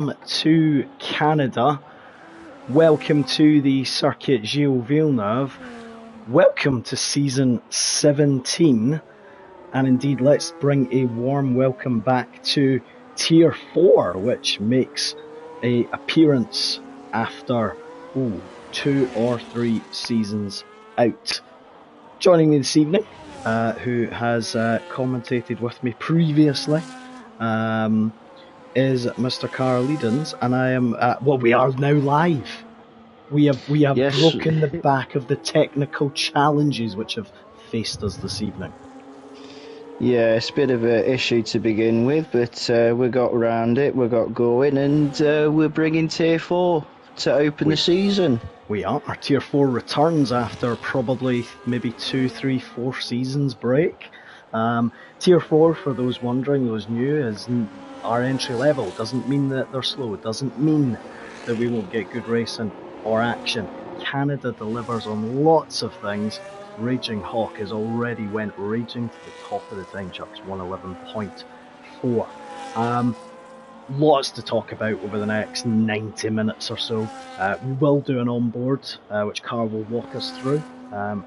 to Canada. Welcome to the Circuit Gilles Villeneuve. Welcome to season 17. And indeed, let's bring a warm welcome back to Tier 4, which makes an appearance after 2 or 3 seasons out. Joining me this evening, who has commentated with me previously, is Mr. Carl Edens, and I am. We are now live. We have yes. Broken the back of the technical challenges which have faced us this evening. Yeah, it's a bit of an issue to begin with, but we got around it, we got going, and we're bringing Tier 4 to open the season. We are. Our Tier 4 returns after probably maybe 2, 3, 4 seasons break. Tier 4, for those wondering, those new, is our entry level. Doesn't mean that they're slow. It doesn't mean that we won't get good racing or action. Canada delivers on lots of things. Raging Hawk has already went raging to the top of the time charts, 111.4. Lots to talk about over the next 90 minutes or so. We will do an onboard, which Carl will walk us through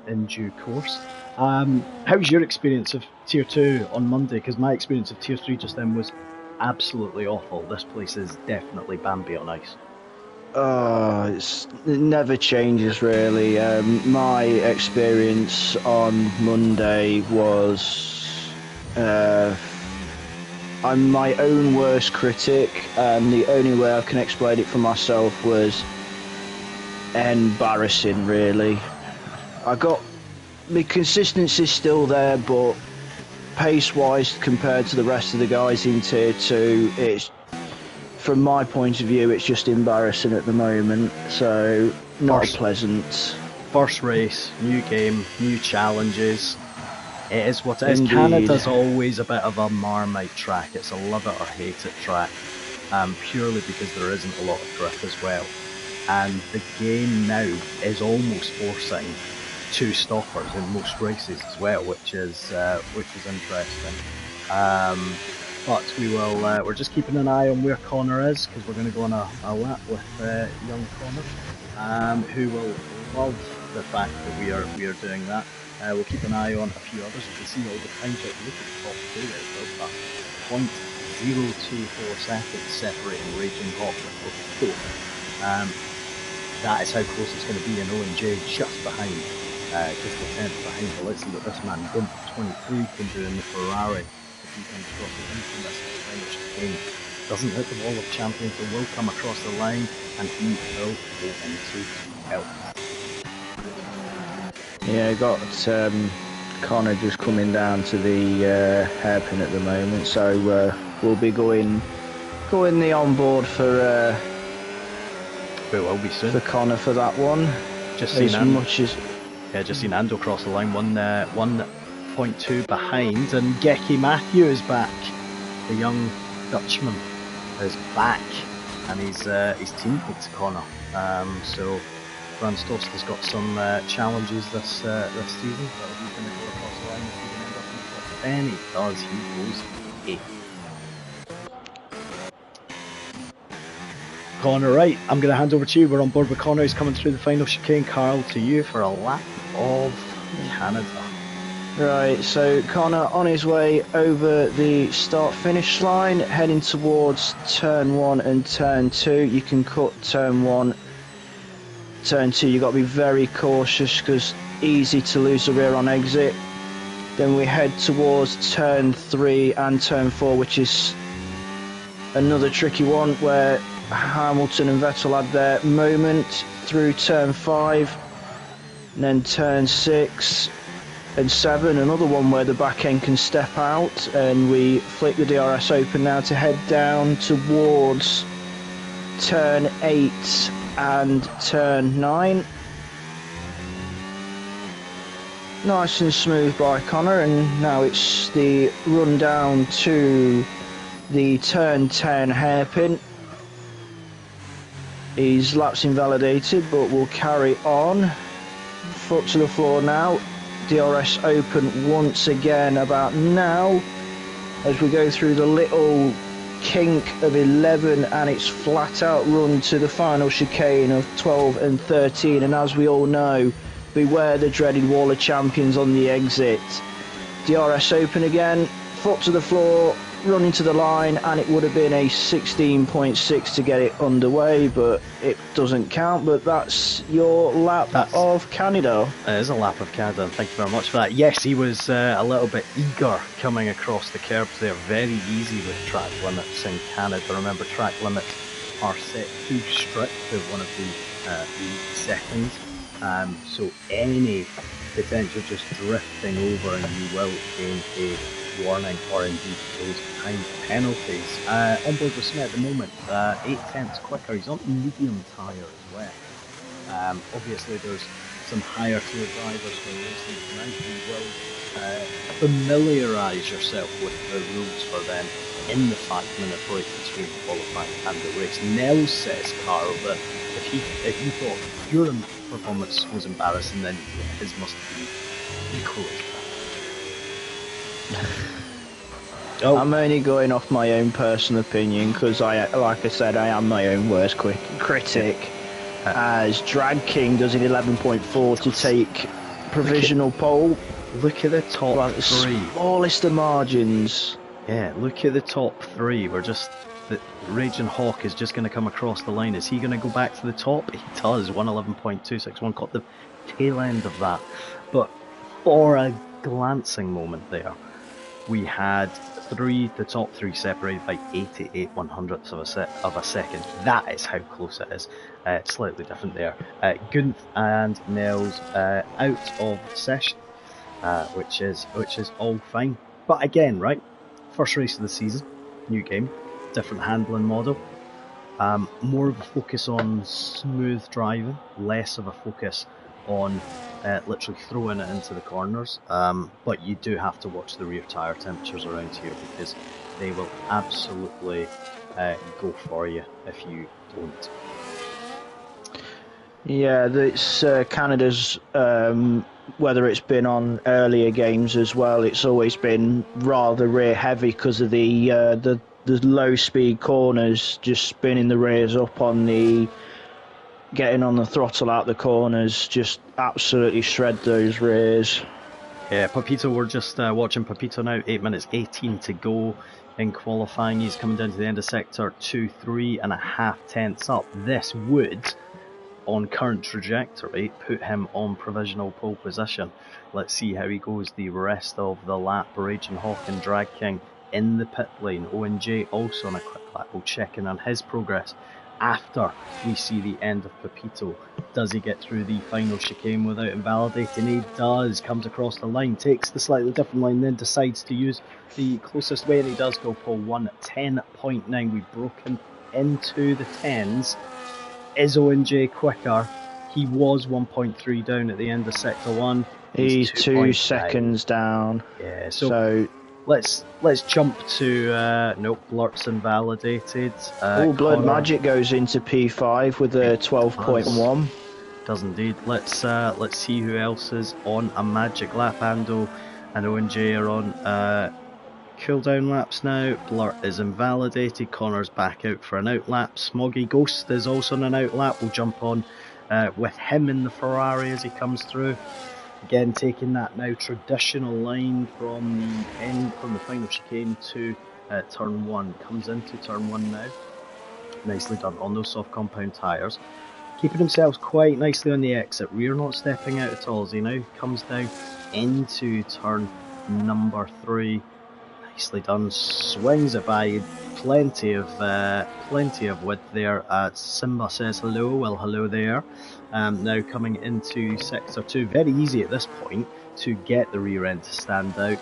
in due course. How was your experience of Tier 2 on Monday? Because my experience of Tier 3 just then was absolutely awful. This place is definitely Bambi on ice. It never changes really. My experience on Monday was I'm my own worst critic, and the only way I can explain it for myself was embarrassing really. I got the consistency still there, but pace wise compared to the rest of the guys in Tier 2, it's, from my point of view, it's just embarrassing at the moment, so not pleasant. First race, new game, new challenges. It is what it is. Indeed. Canada's always a bit of a Marmite track. It's a love it or hate it track, purely because there isn't a lot of grip as well. And the game now is almost forcing 2 stoppers in most races as well, which is interesting. But we will. We're just keeping an eye on where Connor is, because we're going to go on a lap with young Connor, who will love the fact that we are doing that. We'll keep an eye on a few others. You can see all the times that look at the top 2 there, so 0.024 seconds separating Raging Hawk with 4. That is how close it's going to be in O&J, just behind, just a tenth behind. But let's see what this man, Gump 23, can do in the Ferrari. He comes across the line from this Spanish game. Doesn't hit the wall of champions, but will come across the line, and he will go into help. Yeah, got Connor just coming down to the hairpin at the moment, so we'll be going the onboard for. It will be soon. For Connor for that one. Just seen Ando cross the line, 1.2 behind, and Gecky Matthew is back. The young Dutchman is back, and his teammate's Connor. So Franz Tost has got some challenges this season, but he's going to go across the line if he can end up in the top 10. He does. He goes 8th. Connor, right, I'm going to hand over to you. We're on board with Connor. He's coming through the final chicane. Carl, to you for a lap of Canada. Right, so Connor on his way over the start-finish line, heading towards turn 1 and turn 2. You can cut turn 1, turn 2. You've got to be very cautious because easy to lose the rear on exit. Then we head towards turn 3 and turn 4, which is another tricky one where Hamilton and Vettel had their moment through turn 5, and then turn 6 and 7, another one where the back end can step out, and we flick the DRS open now to head down towards turn 8 and turn 9. Nice and smooth by Connor, and now it's the run down to the turn 10 hairpin. His lap's invalidated, but we'll carry on. Foot to the floor now. DRS open once again about now as we go through the little kink of 11, and it's flat out run to the final chicane of 12 and 13. And as we all know, beware the dreaded wall of champions on the exit. DRS open again, foot to the floor, running to the line, and it would have been a 16.6 to get it underway, but it doesn't count. But that's your lap of Canada. It is a lap of Canada, and thank you very much for that. Yes, he was a little bit eager coming across the curbs there. Very easy with track limits in Canada. Remember, track limits are set too strict to one of the settings. So any potential just drifting over, and you will gain a warning or indeed those time penalties. On board with Smith at the moment, 8/10 quicker. He's on medium tyre as well. Obviously there's some higher tier drivers for racing tonight. You will familiarise yourself with the rules for them in the 5-minute break between qualifying and the race. Nels says, Carl, that if you thought your performance was embarrassing, then his must be equally. Oh. I'm only going off my own personal opinion because like I said, I am my own worst critic. As Drag King does an 11.4 to take provisional pole. Look at the top three. Smallest of margins. Yeah, look at the top three. The Raging Hawk is just going to come across the line. Is he going to go back to the top? He does. 111.261. Caught the tail end of that. But for a glancing moment there, we had the top three separated by 88/100ths of a second. That is how close it is. Slightly different there. Gunth and Nels out of session, which is all fine. But again, right, first race of the season, new game, different handling model, more of a focus on smooth driving, less of a focus on literally throwing it into the corners, but you do have to watch the rear tyre temperatures around here because they will absolutely go for you if you don't. Yeah, it's Canada's, whether it's been on earlier games as well, it's always been rather rear heavy because of the low speed corners, just spinning the rears up on the getting on the throttle out the corners, just absolutely shred those rears. Yeah, Papito, we're just watching Papito now, 8 minutes 18 to go in qualifying. He's coming down to the end of sector 2, 3.5 tenths up. This would, on current trajectory, put him on provisional pole position. Let's see how he goes the rest of the lap. Raging Hawk and Drag King in the pit lane. ONJ also on a quick lap. We'll check in on his progress after we see the end of Pepito. Does he get through the final chicane without invalidating? He does. Comes across the line, takes the slightly different line, then decides to use the closest way, and he does go pole 1 at 10.9. We've broken into the 10s. Is ONJ quicker? He was 1.3 down at the end of sector 1. He's 2 seconds down. Yeah, so let's jump to nope, Blurt's invalidated. Blood Magic goes into P5 with a 12.1. Does indeed. Let's see who else is on a magic lap. Ando and ONJ are on cooldown laps now. Blurt is invalidated. Connor's back out for an out lap. Smoggy Ghost is also on an out lap. We'll jump on with him in the Ferrari as he comes through. Again, taking that now traditional line from the final chicane to turn 1. Comes into turn 1 now. Nicely done on those soft compound tyres. Keeping themselves quite nicely on the exit. Rear not stepping out at all as he now comes down into turn number 3. Nicely done. Swings it by. Plenty of width there. Simba says hello. Well, hello there. Now coming into sector 2. Very easy at this point to get the rear end to stand out.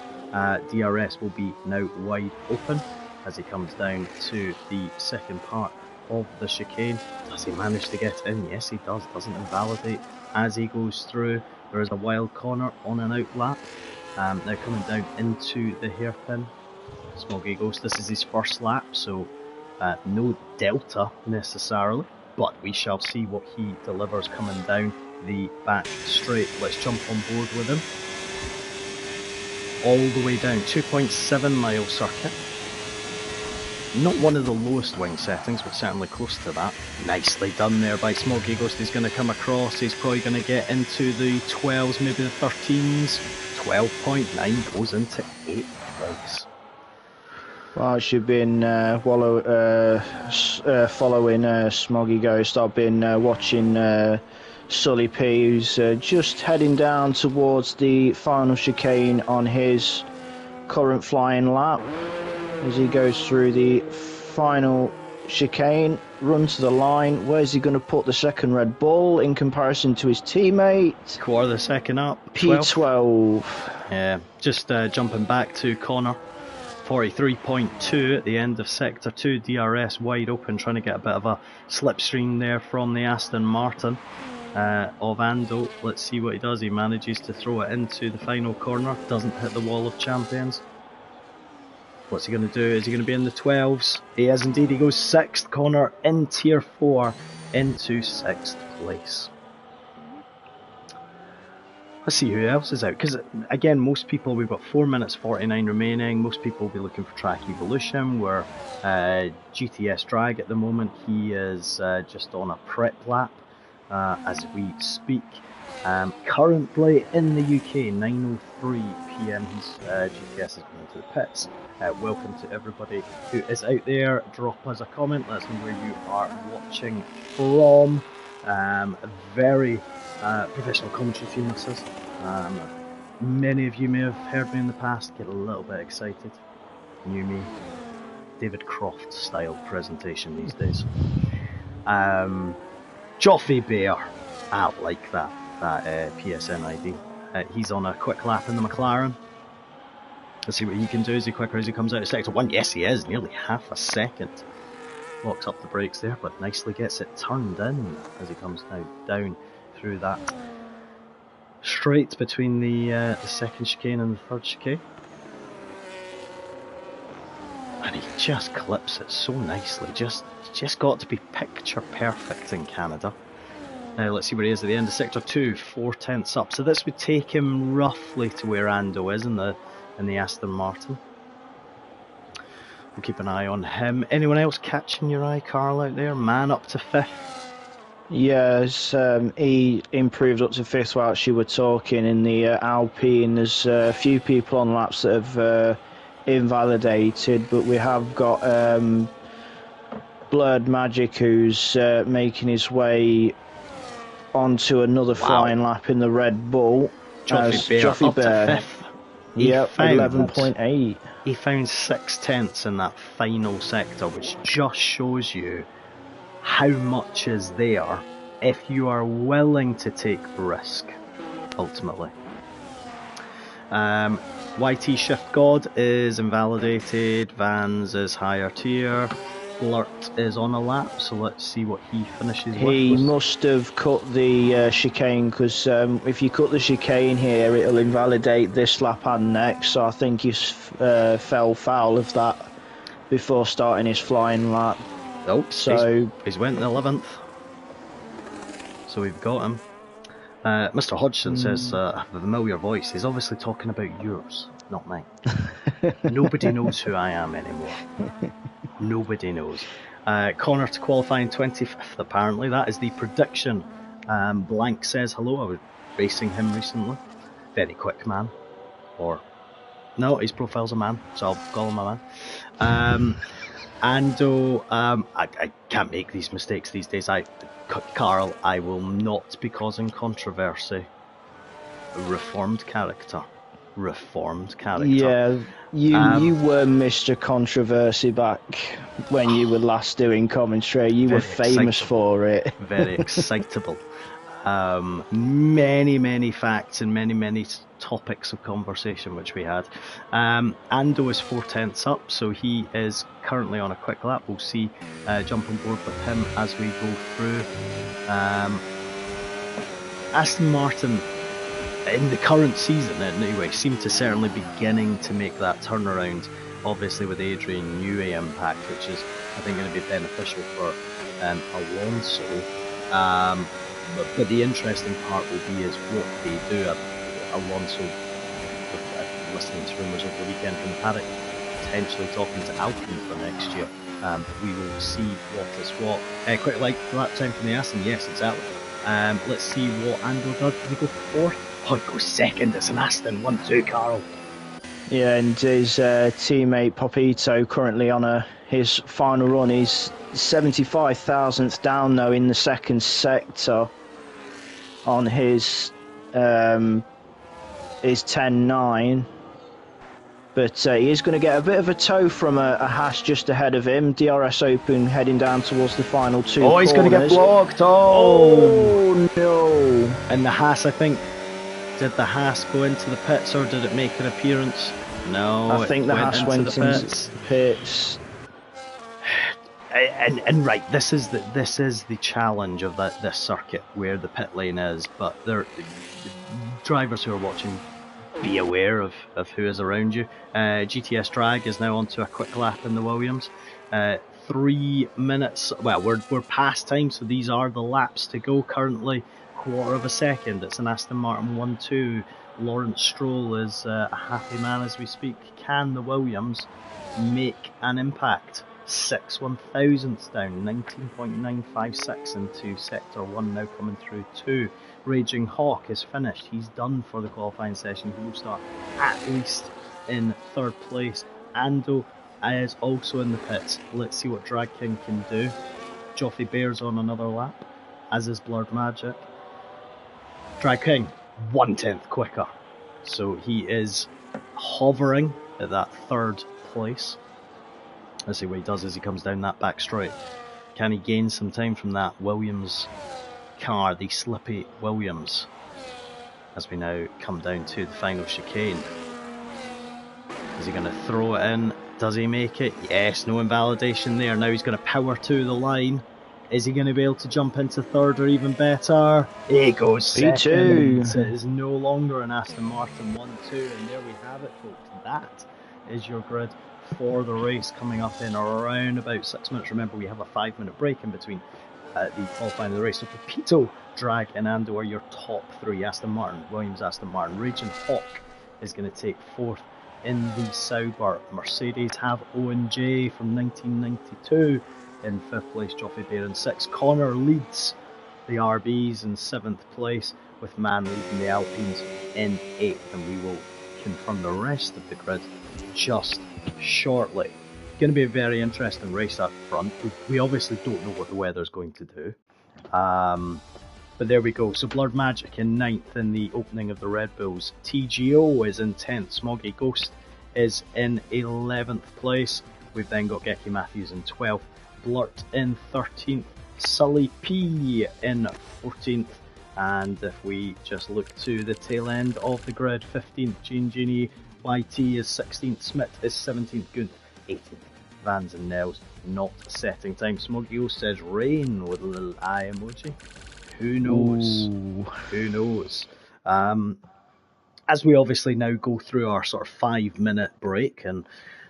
DRS will be now wide open as he comes down to the second part of the chicane. Does he manage to get in? Yes, he does. Doesn't invalidate as he goes through. There is a wild corner on an out lap. Now coming down into the hairpin. Smoggy Ghost, this is his first lap, so no delta necessarily, but we shall see what he delivers coming down the back straight. Let's jump on board with him. All the way down, 2.7 mile circuit. Not one of the lowest wing settings, but certainly close to that. Nicely done there by Smoggy Ghost. He's going to come across. He's probably going to get into the 12s, maybe the 13s. 12.9 goes into 8th place. Whilst you've been following Smoggy Ghost, I've been watching Sully P, who's just heading down towards the final chicane on his current flying lap. As he goes through the final chicane, run to the line. Where's he going to put the second Red Bull in comparison to his teammate? Quarter the second up. P12. Yeah, just jumping back to Connor. 43.2 at the end of Sector 2. DRS wide open, trying to get a bit of a slipstream there from the Aston Martin of Ando. Let's see what he does. He manages to throw it into the final corner. Doesn't hit the wall of champions. What's he going to do? Is he going to be in the 12s? He is indeed. He goes 6th. Connor in Tier 4 into 6th place. Let's see who else is out. Because, again, most people, we've got 4 minutes 49 remaining. Most people will be looking for Track Evolution. We're GTS Drag at the moment. He is just on a prep lap as we speak. Currently in the UK, 9:03 PM, his GTS is going to the pits. Welcome to everybody who is out there. Drop us a comment, let us know where you are watching from. Very professional commentary team this is. Many of you may have heard me in the past, get a little bit excited. New me, David Croft style presentation these days. Joffrey Bear, I like that PSN ID. He's on a quick lap in the McLaren. Let's see what he can do. Is he quicker as he comes out of Sector 1? Yes, he is. Nearly half a second. Locks up the brakes there, but nicely gets it turned in as he comes now down through that straight between the second chicane and the third chicane. And he just clips it so nicely. Just got to be picture perfect in Canada. Now let's see where he is at the end of Sector 2, 4/10 up. So this would take him roughly to where Ando is in the Aston Martin. We'll keep an eye on him. Anyone else catching your eye, Carl, out there? Man up to 5th. Yes, he improved up to 5th whilst you were talking in the Alpine. There's a few people on laps that have invalidated, but we have got Blurred Magic who's making his way onto another flying lap in the Red Bull. Joffrey Bear up to 5th. Yep, 11.8. He found 6/10 in that final sector, which just shows you how much is there if you are willing to take risk, ultimately. YT Shift God is invalidated, Vans is higher tier, Flirt is on a lap, so let's see what he finishes with. He must have cut the chicane, because if you cut the chicane here, it'll invalidate this lap and next, so I think he's fell foul of that before starting his flying lap. Oh, so he's went in 11th, so we've got him. Mr. Hodgson says, a familiar voice. He's obviously talking about yours, not mine. Nobody knows who I am anymore. Nobody knows. Connor to qualify in 25th, apparently. That is the prediction. Blank says hello. I was racing him recently. Very quick man. Or, no, his profile's a man, so I'll call him a man. Ando, I can't make these mistakes these days. Carl, I will not be causing controversy. Reformed character. Yeah, you were Mr. Controversy back when you were last doing commentary. You were famous for it. Very excitable. Many facts and many topics of conversation which we had. Ando is 4/10 up, so he is currently on a quick lap. We'll see, jump on board with him as we go through. Aston Martin, in the current season anyway, seem to certainly beginning to make that turnaround, obviously with Adrian Newey impact, which is I think going to be beneficial for Alonso. But the interesting part will be is what they do. Alonso, listening to rumours over the weekend from Paddock, potentially talking to Alpine for next year. But we will see what is what. Quick like lap time from the Aston, yes, exactly. Let's see what Andor does. Does he go fourth? Oh, he goes second. It's an Aston 1-2, Carl. Yeah, and his teammate Popito currently on his final run. He's 75 thousandths down though in the second sector on his 10.9. But he is going to get a bit of a tow from a Haas just ahead of him. DRS Open heading down towards the final two corners. Oh, he's going to get blocked. Oh no! And the Haas, I think, did the Haas go into the pits or did it make an appearance? No, I think the Haas went into the pits. And right, this is the challenge of this circuit where the pit lane is. But drivers who are watching, be aware of who is around you. GTS Drag is now onto a quick lap in the Williams. 3 minutes. Well, we're past time, so these are the laps to go currently. Quarter of a second. It's an Aston Martin 1-2. Lawrence Stroll is a happy man as we speak. Can the Williams make an impact? 6/1000ths down, 19.956 into sector 1, now coming through 2. Raging Hawk is finished. He's done for the qualifying session. He will start at least in third place. Ando is also in the pits. Let's see what Drag King can do. Joffrey Bear's on another lap, as is Blurred Magic. Drag King, 1/10 quicker. So he is hovering at that third place. Let's see what he does as he comes down that back straight. Can he gain some time from that Williams car, the slippy Williams, as we now come down to the final chicane? Is he going to throw it in? Does he make it? Yes, no invalidation there. Now he's going to power to the line. Is he going to be able to jump into third or even better? He goes second. It is no longer an Aston Martin 1-2, and there we have it, folks. That is your grid for the race coming up in around about 6 minutes. Remember, we have a 5-minute break in between the qualifying of the race. So Pepito, Drag and Ando are your top three. Aston Martin, Williams, Aston Martin. Raging Hawk is going to take fourth in the Sauber. Mercedes have Owen J from 1992 in 5th place. Joffrey Bear in 6th. Connor leads the RBs in 7th place, with Mann leading the Alpines in 8th. And we will confirm the rest of the grid just shortly. Going to be a very interesting race up front. We obviously don't know what the weather's going to do. But there we go. So Blurred Magic in 9th in the opening of the Red Bulls. TGO is in 10th. Smoggy Ghost is in 11th place. We've then got Gecky Matthews in 12th. Blurt in 13th. Sully P in 14th. And if we just look to the tail end of the grid, 15th Genie YT is 16th. Smith is 17th. Good 18th. Vans and Nels not setting time. Smoggy says rain with a little eye emoji. Who knows? Ooh. Who knows? As we obviously now go through our sort of 5-minute break, and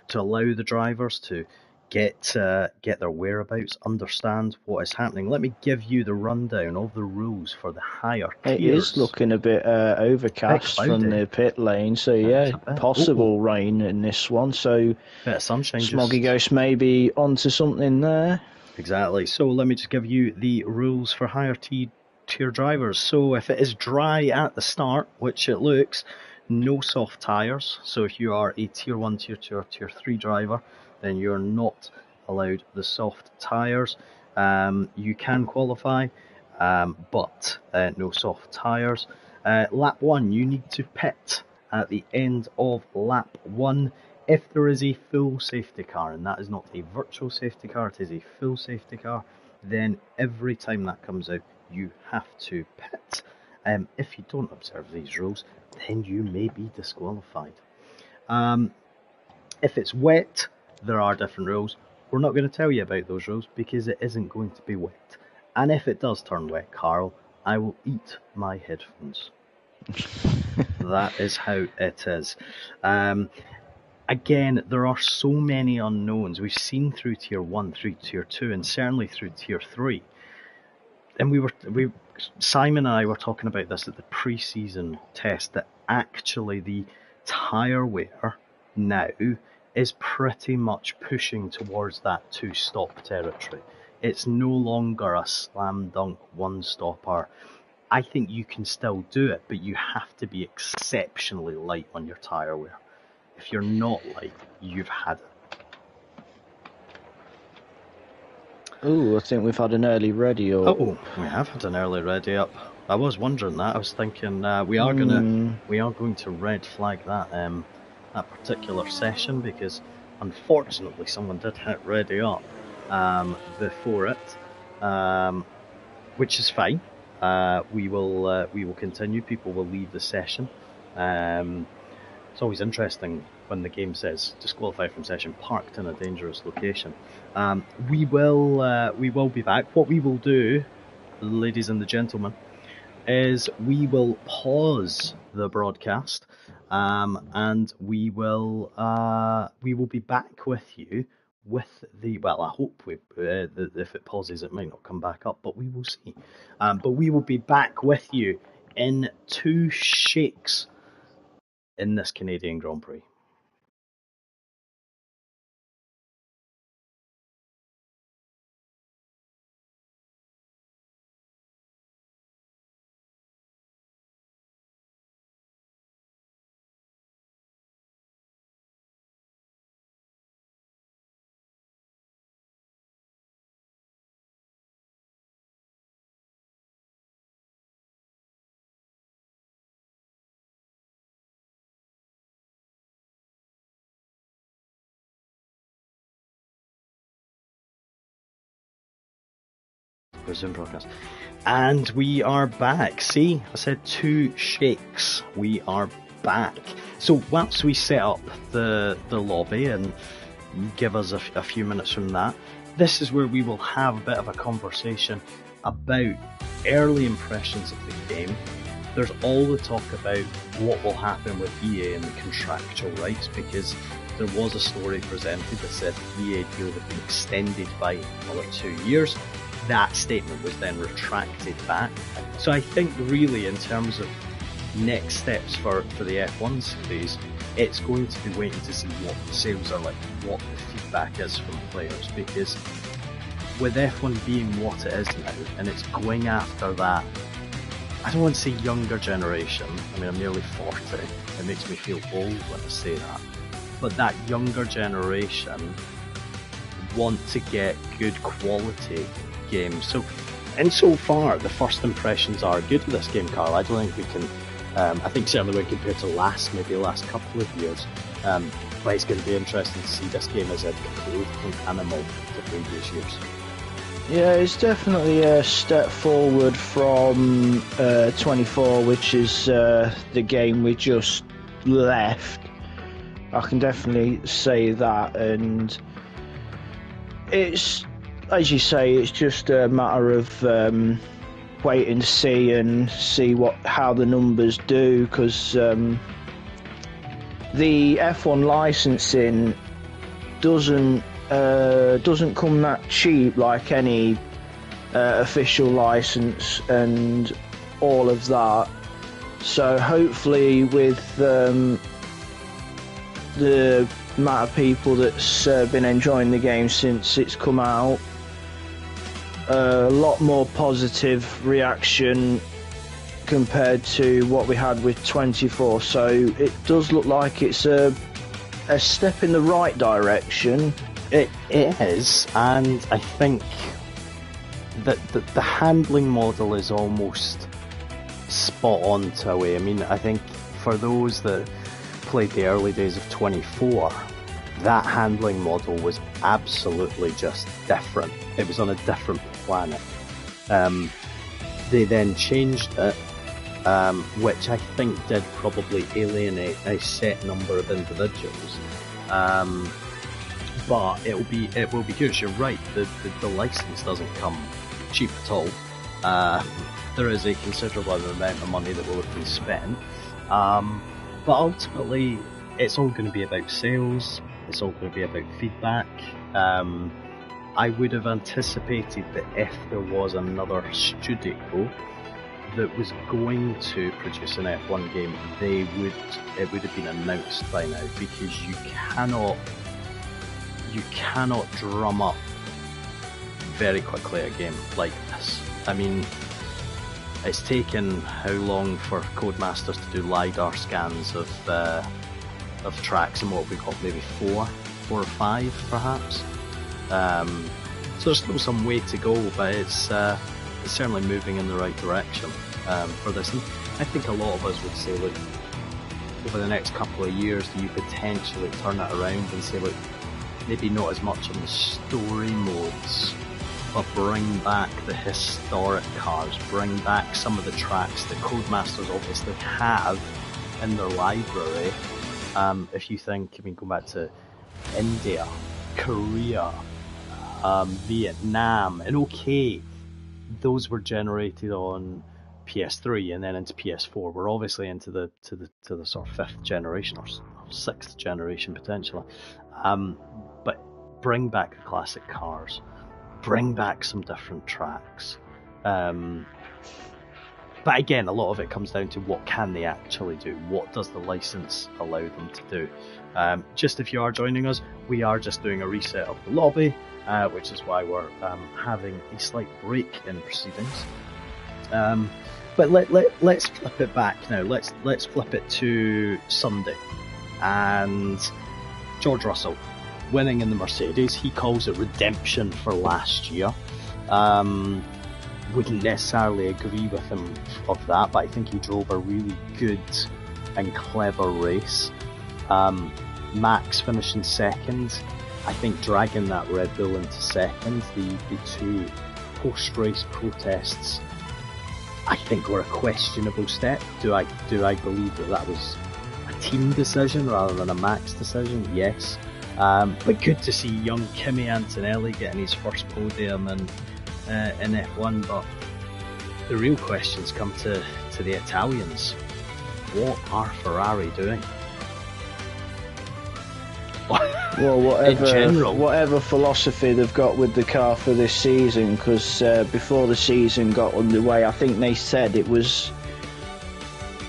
to allow the drivers to get their whereabouts, understand what is happening, let me give you the rundown of the rules for the higher tiers. It is looking a bit overcast from the pit lane, so yeah, possible rain in this one. So bit of sunshine. Smoggy Ghost may be onto something there. Exactly. So let me just give you the rules for higher tier drivers. So if it is dry at the start, which it looks, no soft tyres. So if you are a tier 1, tier 2 or tier 3 driver, then you're not allowed the soft tyres. You can qualify, but no soft tyres. Lap 1, you need to pit at the end of lap 1 if there is a full safety car, and that is not a virtual safety car, it is a full safety car. Then every time that comes out, you have to pit. If you don't observe these rules, then you may be disqualified. If it's wet, there are different rules. We're not going to tell you about those rules because it isn't going to be wet. And if it does turn wet, Carl, I will eat my headphones. That is how it is. Again, there are so many unknowns. We've seen through tier 1, through tier 2, and certainly through tier 3. And Simon and I were talking about this at the pre-season test, that actually the tyre wear now is pretty much pushing towards that 2-stop territory. It's no longer a slam dunk 1-stopper. I think you can still do it, but you have to be exceptionally light on your tyre wear. If you're not light, you've had it. Oh, I think we've had an early ready up. Oh, we have had an early ready up. I was wondering that. I was thinking we are going to red flag that that particular session, because unfortunately someone did hit ready up before it, which is fine. We will continue. People will leave the session. It's always interesting when the game says disqualified from session, parked in a dangerous location. We will be back. What we will do, ladies and the gentlemen, is we will pause the broadcast, and we will be back with you with the, well, I hope if it pauses it might not come back up, but we will see. But we will be back with you in 2 shakes in this Canadian Grand Prix. Resume broadcast. And we are back. See, I said 2 shakes. We are back. So whilst we set up the lobby, and give us a few minutes from that, this is where we will have a bit of a conversation about early impressions of the game. There's all the talk about what will happen with EA and the contractual rights, because there was a story presented that said the EA deal had been extended by another 2 years. That statement was then retracted back. So I think really in terms of next steps for the F1 series, it's going to be waiting to see what the sales are like, what the feedback is from players, because with F1 being what it is now, and it's going after that, I don't want to say younger generation, I mean I'm nearly 40, it makes me feel old when I say that, but that younger generation want to get good quality games. So, and so far, the first impressions are good of this game, Carl. I don't think we can, I think certainly when compared to maybe the last couple of years, but it's going to be interesting to see this game as a completely different animal to previous years. Yeah, it's definitely a step forward from 24, which is the game we just left. I can definitely say that, and it's, as you say, it's just a matter of waiting to see and see how the numbers do, because the F1 licensing doesn't come that cheap like any official license and all of that. So hopefully with the amount of people that's been enjoying the game since it's come out, a lot more positive reaction compared to what we had with 24, so it does look like it's a step in the right direction. It is, and I think that the handling model is almost spot on to a way. I mean, I think for those that played the early days of 24, that handling model was absolutely just different. It was on a different planet. They then changed it, which I think did probably alienate a set number of individuals. But it will be curious. You're right. The license doesn't come cheap at all. There is a considerable amount of money that will have been spent. But ultimately, it's all going to be about sales. It's all going to be about feedback. I would have anticipated that if there was another studio that was going to produce an F1 game, it would have been announced by now, because you cannot drum up very quickly a game like this. I mean, it's taken how long for Codemasters to do LiDAR scans of tracks, and what we got, maybe four or five perhaps. So there's still some way to go, but it's certainly moving in the right direction for this. And I think a lot of us would say, look, over the next couple of years, do you potentially turn it around and say, look, maybe not as much on the story modes, but bring back the historic cars, bring back some of the tracks that Codemasters obviously have in their library. If you think, I mean, go back to India, Korea, Vietnam, and okay, those were generated on PS3 and then into PS4. We're obviously into the sort of 5th generation or 6th generation potentially. But bring back the classic cars, bring back some different tracks. But again, a lot of it comes down to what can they actually do? What does the license allow them to do? Just if you are joining us, we are just doing a reset of the lobby, which is why we're having a slight break in proceedings. But let's flip it back now. Let's flip it to Sunday, and George Russell winning in the Mercedes. He calls it redemption for last year. Wouldn't necessarily agree with him of that, but I think he drove a really good and clever race. Max finishing second. I think dragging that Red Bull into second. The two post-race protests, I think, were a questionable step. Do I believe that was a team decision rather than a Max decision? Yes. But good to see young Kimi Antonelli getting his first podium in F1. But the real questions come to the Italians. What are Ferrari doing? Well, whatever whatever philosophy they've got with the car for this season, because before the season got underway, I think they said it was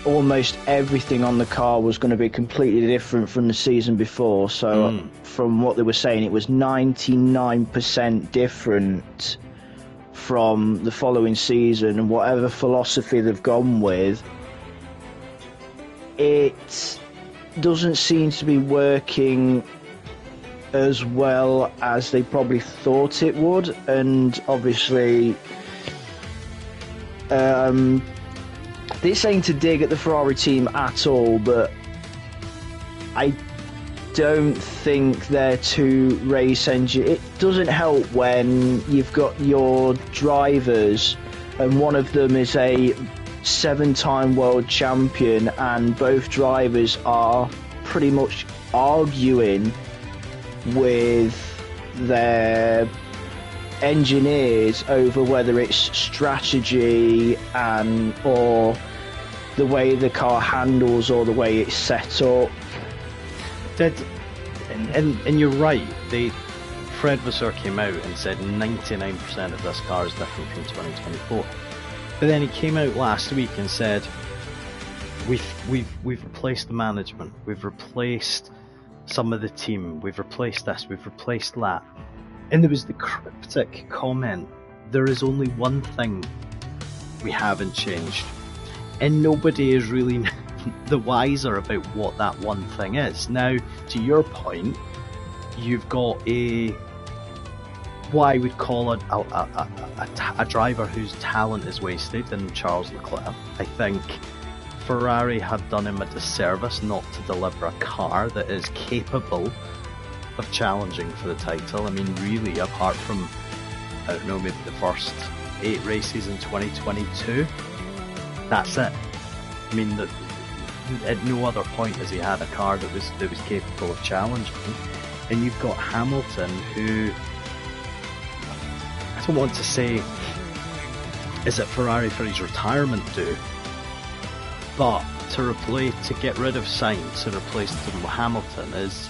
almost everything on the car was going to be completely different from the season before. So from what they were saying, it was 99% different from the following season, and whatever philosophy they've gone with, it doesn't seem to be working as well as they probably thought it would. And obviously this ain't to dig at the Ferrari team at all, but I don't think they're too race engine. It doesn't help when you've got your drivers and one of them is a 7-time world champion, and both drivers are pretty much arguing with their engineers over whether it's strategy or the way the car handles or the way it's set up. And you're right. Fred Vasseur came out and said 99% of this car is different from 2024. But then he came out last week and said we've replaced the management, we've replaced some of the team, we've replaced this, we've replaced that. And there was the cryptic comment, there is only one thing we haven't changed. And nobody is really the wiser about what that one thing is. Now, to your point, you've got what I would call a driver whose talent is wasted in Charles Leclerc. I think Ferrari have done him a disservice not to deliver a car that is capable of challenging for the title. I mean, really, apart from, I don't know, maybe the first 8 races in 2022, that's it. I mean, at no other point has he had a car that was capable of challenging. And you've got Hamilton, who, I don't want to say is it Ferrari for his retirement due, but to get rid of Sainz and replace him with Hamilton is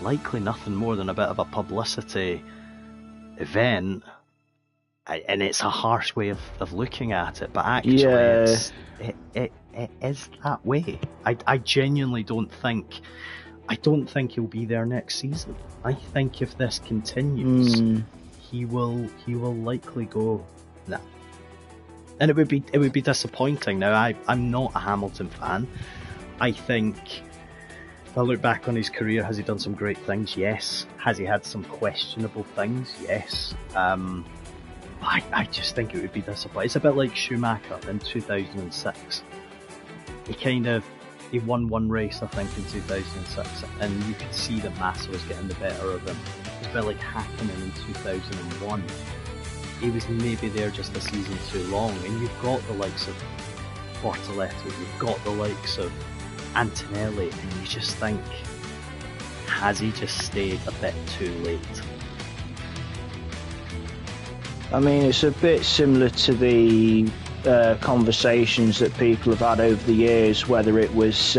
likely nothing more than a bit of a publicity event and it's a harsh way of looking at it, but actually Yeah. it is that way. I genuinely don't think he'll be there next season. I think if this continues, he will likely go. Nah. And it would be disappointing. Now I'm not a Hamilton fan. I think if I look back on his career, has he done some great things? Yes. Has he had some questionable things? Yes. I just think it would be disappointing. It's a bit like Schumacher in 2006. He won one race, I think, in 2006, and you could see that Massa was getting the better of him. It's a bit like Hakkinen in 2001. He was maybe there just a season too long, and you've got the likes of Bortoletti, you've got the likes of Antonelli, and you just think, has he just stayed a bit too late? I mean, it's a bit similar to the conversations that people have had over the years, whether it was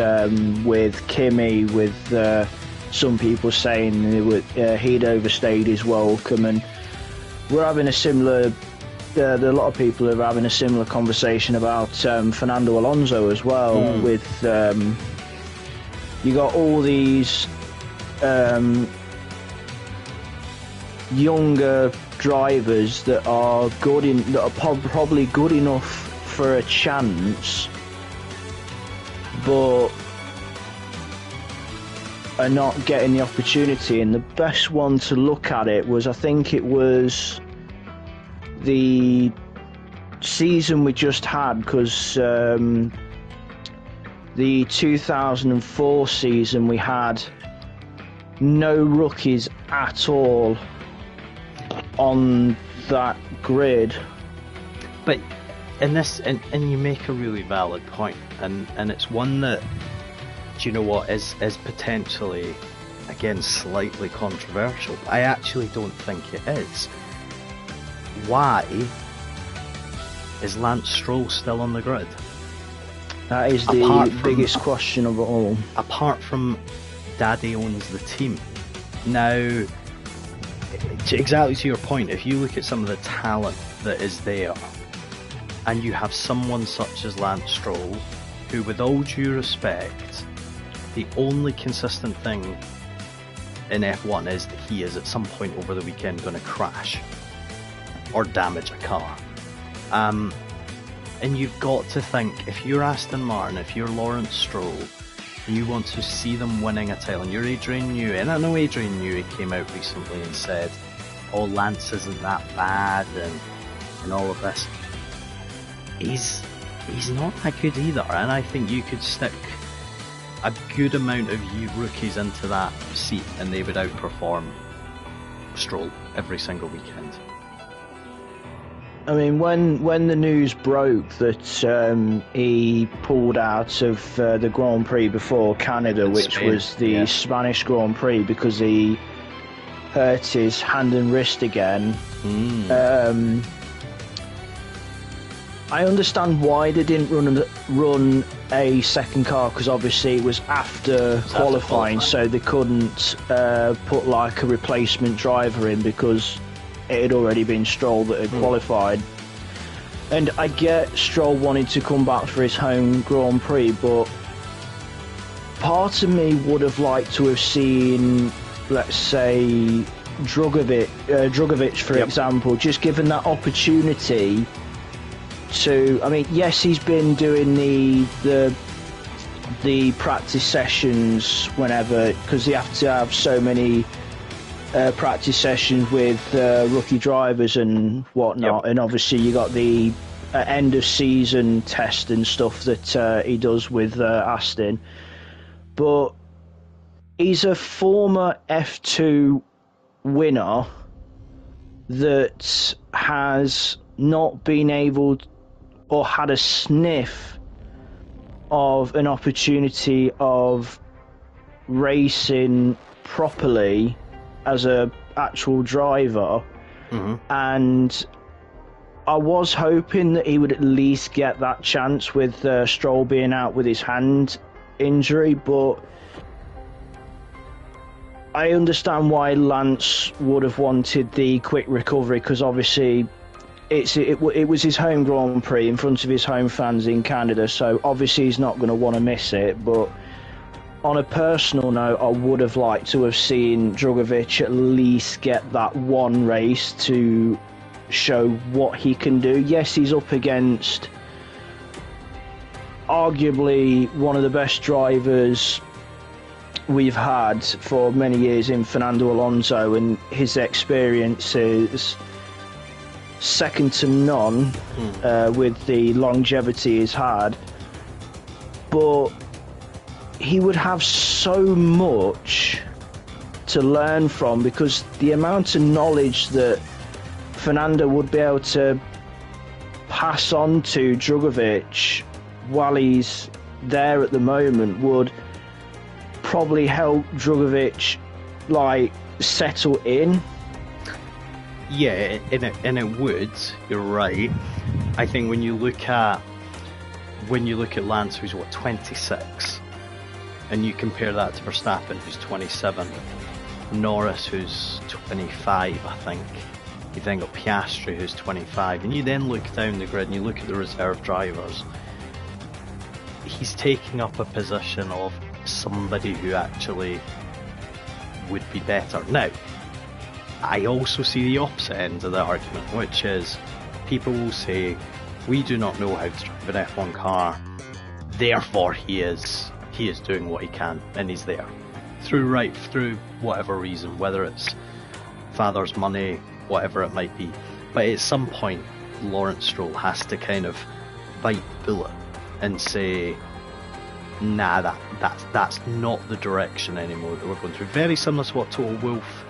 with Kimi, with some people saying he'd overstayed his welcome, and we're having a similar. A lot of people are having a similar conversation about Fernando Alonso as well. With you got all these younger drivers that are that are probably good enough for a chance, but are not getting the opportunity. And the best one to look at it was, I think it was the season we just had, because the 2004 season we had no rookies at all on that grid. But in this, and you make a really valid point, and it's one that, do you know what, is potentially, again, slightly controversial. I actually don't think it is. Why is Lance Stroll still on the grid? That is the biggest question of it all. Apart from Daddy owns the team. Now, exactly to your point, if you look at some of the talent that is there, and you have someone such as Lance Stroll, who, with all due respect, the only consistent thing in F1 is that he is at some point over the weekend going to crash or damage a car. And you've got to think, if you're Aston Martin, if you're Lawrence Stroll, and you want to see them winning a title, and you're Adrian Newey, and I know Adrian Newey came out recently and said, oh, Lance isn't that bad, and all of this. He's not that good either, and I think you could stick a good amount of rookies into that seat and they would outperform Stroll every single weekend. I mean, when the news broke that he pulled out of the Grand Prix before Canada, which was the Spanish Grand Prix, because he hurt his hand and wrist again, I understand why they didn't run a second car, because obviously it was after qualifying, so they couldn't put like a replacement driver in, because it had already been Stroll that had qualified. And I get Stroll wanting to come back for his home Grand Prix, but part of me would have liked to have seen, let's say, Drugovic, for example, just given that opportunity to. I mean, yes, he's been doing the practice sessions whenever, because they have to have so many practice sessions with rookie drivers and whatnot, and obviously you got the end of season test and stuff that he does with Aston. But he's a former F2 winner that has not been able or had a sniff of an opportunity of racing properly as a actual driver, and I was hoping that he would at least get that chance with Stroll being out with his hand injury. But I understand why Lance would have wanted the quick recovery, because obviously it was his home Grand Prix in front of his home fans in Canada, so obviously he's not going to want to miss it. But on a personal note, I would have liked to have seen Drugovich at least get that one race to show what he can do. Yes, he's up against arguably one of the best drivers we've had for many years in Fernando Alonso, and his experience is second to none with the longevity he's had. But he would have so much to learn from, because the amount of knowledge that Fernando would be able to pass on to Drugovich while he's there at the moment would probably help Drugovich like settle in. Yeah, and it would. You're right. I think when you look at Lance, who's 26, and you compare that to Verstappen, who's 27, Norris, who's 25, I think. You then got Piastri, who's 25, and you then look down the grid and you look at the reserve drivers. He's taking up a position of somebody who actually would be better. Now, I also see the opposite end of the argument, which is people will say, we do not know how to drive an F1 car, therefore he is doing what he can, and he's there. Through whatever reason, whether it's father's money, whatever it might be. But at some point, Lawrence Stroll has to kind of bite the bullet and say, nah, that's not the direction anymore that we're going through. Very similar to what Total Wolff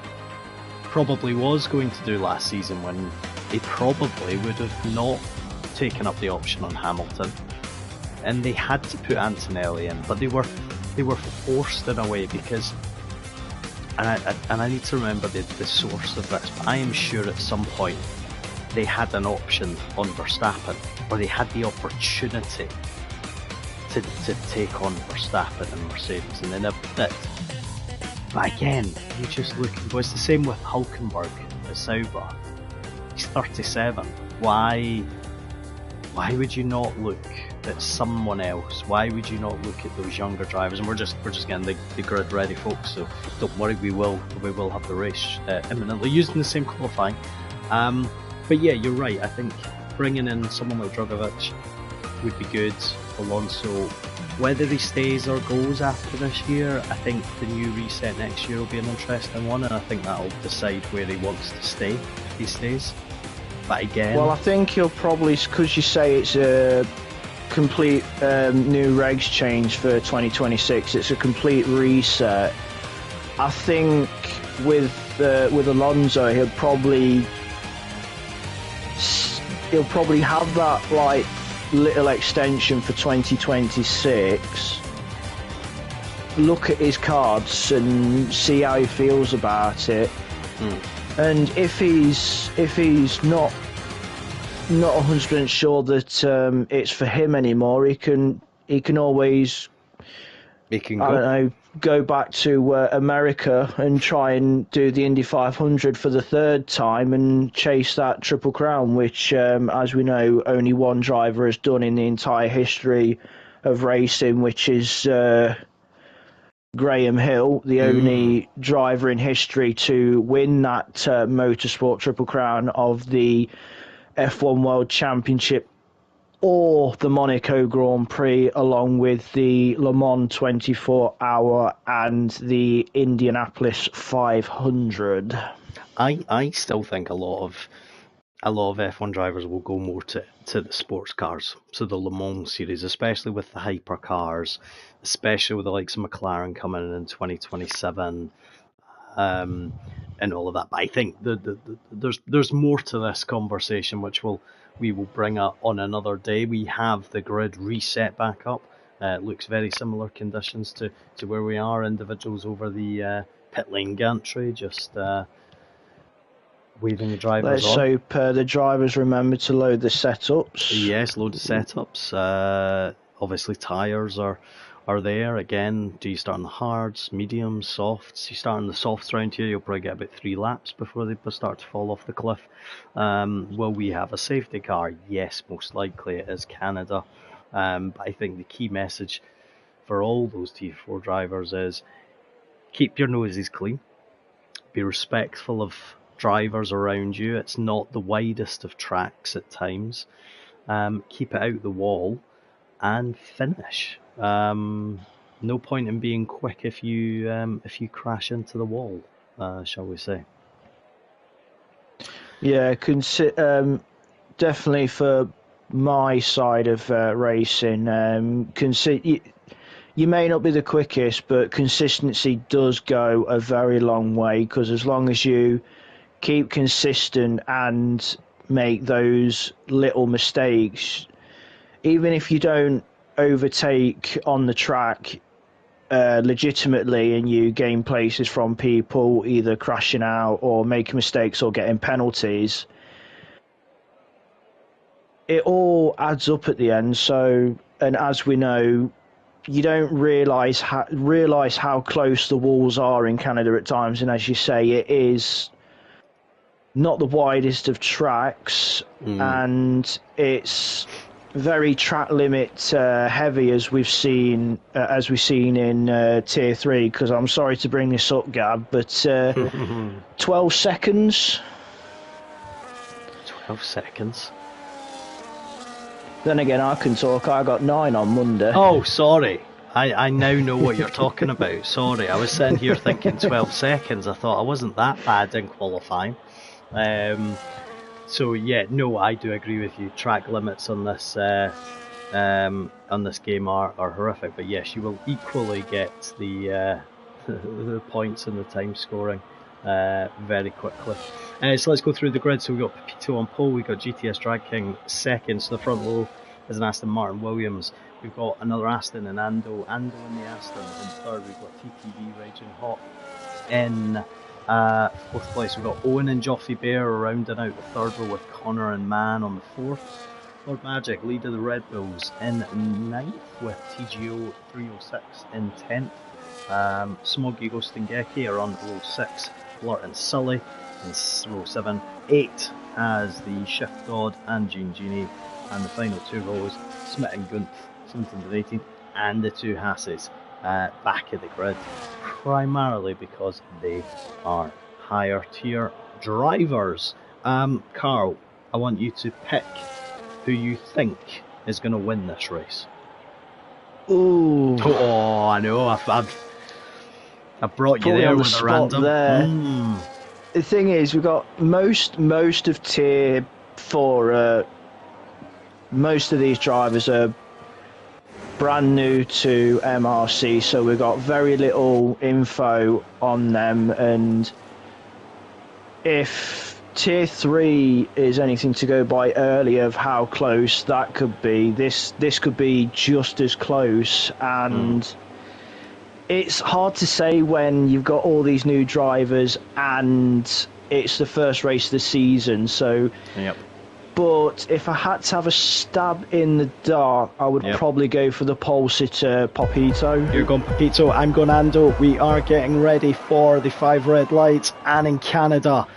probably was going to do last season, when he probably would have not taken up the option on Hamilton, and they had to put Antonelli in, but they were forced in a way, because, and I need to remember the source of this, but I am sure at some point they had an option on Verstappen, or they had the opportunity to take on Verstappen and Mercedes, and they never did. But again, you just look, it was the same with Hulkenberg at Sauber. He's 37. Why would you not look at someone else? Why would you not look at those younger drivers? And we're just getting the grid ready, folks, so don't worry, we will have the race imminently using the same qualifying. But yeah, you're right. I think bringing in someone like Drugovich would be good. Alonso, whether he stays or goes after this year, I think the new reset next year will be an interesting one, and I think that'll decide where he wants to stay if he stays. But again, well, I think he'll probably, because you say it's a complete new regs change for 2026, it's a complete reset. I think with Alonso, he'll probably have that like little extension for 2026, look at his cards and see how he feels about it. And if he's not 100% sure that it's for him anymore, he can always go back to America and try and do the Indy 500 for the third time and chase that Triple Crown, which, as we know, only one driver has done in the entire history of racing, which is Graham Hill, the only driver in history to win that motorsport Triple Crown of the F1 World Championship or the Monaco Grand Prix, along with the Le Mans 24-hour and the Indianapolis 500. I still think a lot of F1 drivers will go more to the sports cars, so the Le Mans series, especially with the hypercars, especially with the likes of McLaren coming in 2027, and all of that. But I think there's more to this conversation, which we will bring up on another day. We have the grid reset back up. It looks very similar conditions to where we are. Individuals over the pit lane gantry, just waving the drivers on. Let's hope the drivers remember to load the setups. Yes, load the setups. Obviously, tyres are are there. Again, do you start on the hards, mediums, softs? You start on the softs around here, you'll probably get about 3 laps before they start to fall off the cliff. Will we have a safety car? Yes, most likely it is Canada. But I think the key message for all those T4 drivers is keep your noses clean, be respectful of drivers around you. It's not the widest of tracks at times. Keep it out the wall and finish. No point in being quick if you crash into the wall, shall we say? Yeah, definitely for my side of racing. You may not be the quickest, but consistency does go a very long way, because as long as you keep consistent and make those little mistakes, even if you don't overtake on the track legitimately and you gain places from people either crashing out or making mistakes or getting penalties, it all adds up at the end. So, and as we know, you don't realise how close the walls are in Canada at times, and as you say, it is not the widest of tracks, and it's very track limit heavy, as we've seen in Tier 3. Because I'm sorry to bring this up, Gab, but 12 seconds. 12 seconds. Then again, I can talk. I got 9 on Monday. Oh, sorry. I now know what you're talking about. Sorry, I was sitting here thinking 12 seconds. I thought I wasn't that bad in qualifying. So yeah, no, I do agree with you. Track limits on this game are horrific. But yes, you will equally get the points and the time scoring very quickly. So let's go through the grid. So we've got Pepito on pole, we've got GTS Drag King second, so the front row is an Aston Martin Williams. We've got another Aston and Ando in the Aston in third. We've got TTV Raging Hawk in fourth place. We've got Owen and Joffy Bear rounding out the third row, with Connor and Mann on the fourth. Lord Magic, lead of the Red Bulls, in ninth, with TGO 306 in 10th. Smoggy Ghost and Geki are on row 6, Blurt and Sully in row 7, 8 as the Shift God and Gene Genie, and the final 2 rows, Smith and Gunth, 17th and 18th, and the 2 Hasses back at the grid, primarily because they are higher tier drivers. Carl, I want you to pick who you think is going to win this race. Ooh. Oh, I know. I've brought you there with a random. The thing is, we've got most of tier 4. Most of these drivers are brand new to MRC, so we've got very little info on them. And if tier 3 is anything to go by early of how close that could be, this could be just as close. And it's hard to say when you've got all these new drivers and it's the first race of the season. So, yep. But if I had to have a stab in the dark, I would probably go for the pole sitter, Popito. You're going Popito, I'm going Ando. We are getting ready for the 5 red lights, and in Canada,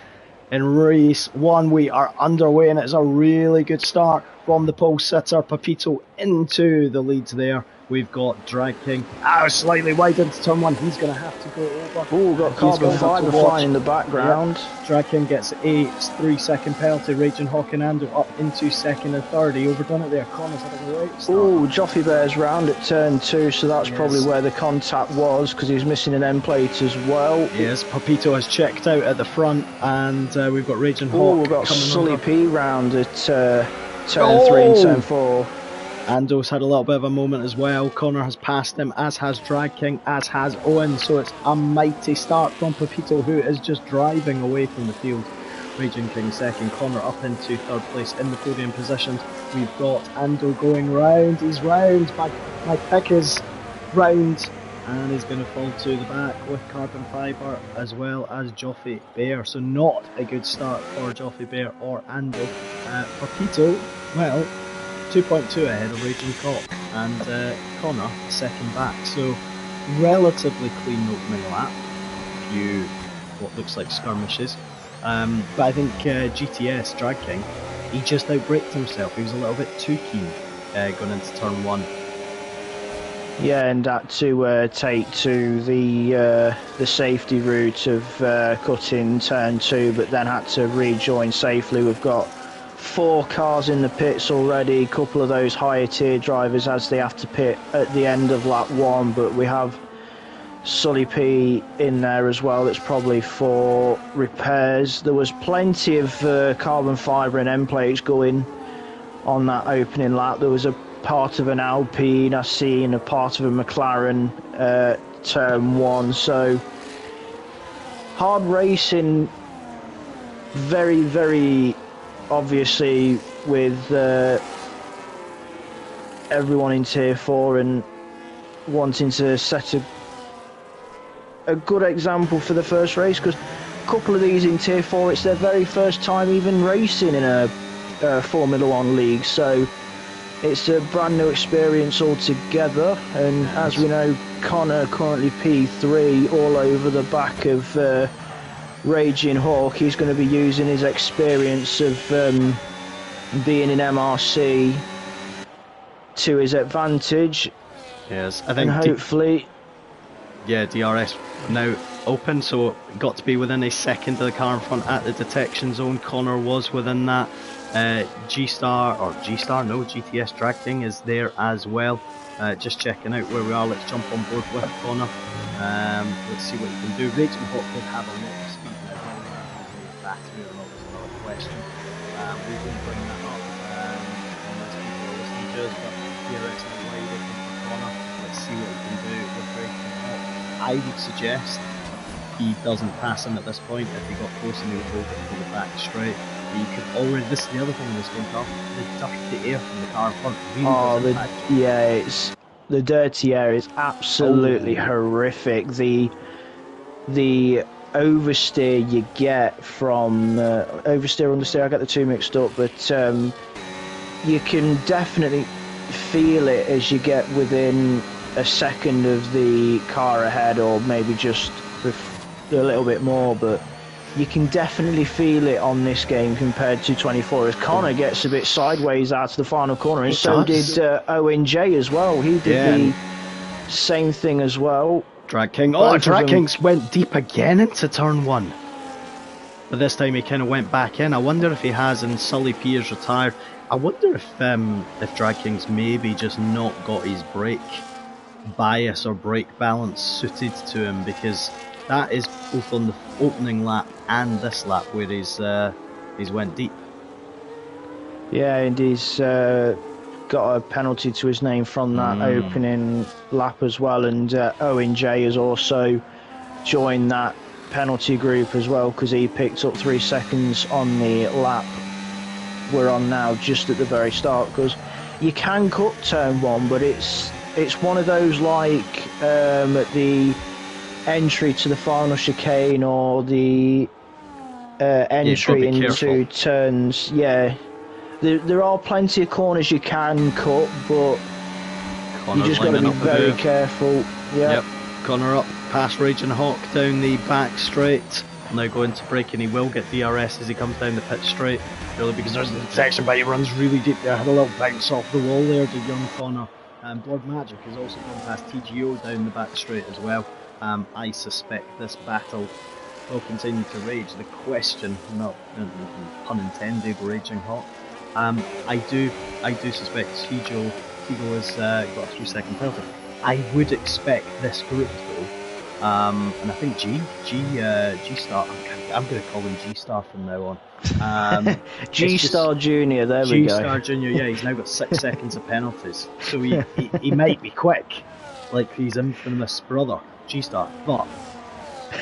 in race 1, we are underway, and it's a really good start from the pole sitter, Popito, into the leads there. We've got Drag King slightly wide into turn 1. He's going to have to go over. Oh, got carbon fibre flying in the background. Yep. Drag King gets a 3-second penalty. Raging Hawk and Ando up into second and third. He overdone it there. Connor's had a great start. Oh, Joffy Bear's round at turn 2, so that's probably where the contact was, because he was missing an end plate as well. Yes, Popito has checked out at the front, and we've got Raging Hawk. Oh, we've got Sully P round at turn 3 and turn 4. Ando's had a little bit of a moment as well. Connor has passed him, as has Drag King, as has Owen. So it's a mighty start from Popito, who is just driving away from the field. Raging King second, Connor up into third place in the podium positions. We've got Ando going round. He's round. My pick is round, and he's going to fall to the back with carbon fibre as well as Joffy Bear. So not a good start for Joffy Bear or Ando. Popito, well, 2.2 ahead of Raging Cock and Connor second back. So relatively clean opening lap. A few what looks like skirmishes. But I think GTS Drag King, he just outbraked himself. He was a little bit too keen going into turn 1. Yeah, and had to take to the safety route of cutting turn 2, but then had to rejoin safely. We've got 4 cars in the pits already, a couple of those higher tier drivers as they have to pit at the end of lap 1, but we have Sully P in there as well. That's probably for repairs. There was plenty of carbon fibre and end plates going on that opening lap. There was a part of an Alpine I seen, a part of a McLaren turn 1, so hard racing, very, very obviously with everyone in tier 4 and wanting to set a good example for the first race, because a couple of these in tier 4, it's their very first time even racing in a Formula 1 league, so it's a brand new experience altogether. And as we know, Connor currently P3 all over the back of Raging Hawk. He's going to be using his experience of being in MRC to his advantage. Yes, I think. And hopefully, DRS now open, so got to be within a second of the car in front at the detection zone. Connor was within that. GTS Drag King is there as well. Just checking out where we are. Let's jump on board with Connor. Let's see what he can do. Rachel Hawk did have a lot of speed now. Whether or not the battery or not is another question. We won't bring that up unless people are listening to us. But here it's wide open for Connor. Let's see what he can do with Rachel Hawk. I would suggest he doesn't pass him at this point. If he got close and he would hold it to the back straight. You could already. This is the other thing in this game, Carl. The dirty air from the car in front really it's the dirty air is absolutely horrific. The oversteer you get from oversteer, understeer. I get the two mixed up, but you can definitely feel it as you get within a second of the car ahead, or maybe just a little bit more, but you can definitely feel it on this game compared to 24 as Connor gets a bit sideways out of the final corner, and so did Owen J as well. He did the same thing as well. Drag King. Drag King's went deep again into turn 1. But this time he kind of went back in. I wonder if he has, and Sully P is retired. I wonder if Drag King's maybe just not got his brake bias or brake balance suited to him, because that is both on the opening lap and this lap where he's went deep. Yeah, and he's got a penalty to his name from that opening lap as well, and Owen J has also joined that penalty group as well, because he picked up 3 seconds on the lap we're on now, just at the very start, because you can cut turn 1, but it's one of those like at the entry to the final chicane or the entry into turns. There are plenty of corners you can cut, but you just got to be very careful. Yep, Connor up past Raging Hawk down the back straight. Now going to brake, and he will get DRS as he comes down the pit straight, really, because there's the detection, but he runs really deep there. Had a little bounce off the wall there to young Connor. Blood Magic has also gone past TGO down the back straight as well. I suspect this battle will continue to rage. The question, not pun intended, Raging Hawk. I do suspect Tigo has got a 3-second penalty. I would expect this group though, and I think G Star. I'm going to call him G Star from now on. G Star Junior. There we go. G Star Junior. Yeah, he's now got 6 seconds of penalties, so he might be quick, like his infamous brother G Star, but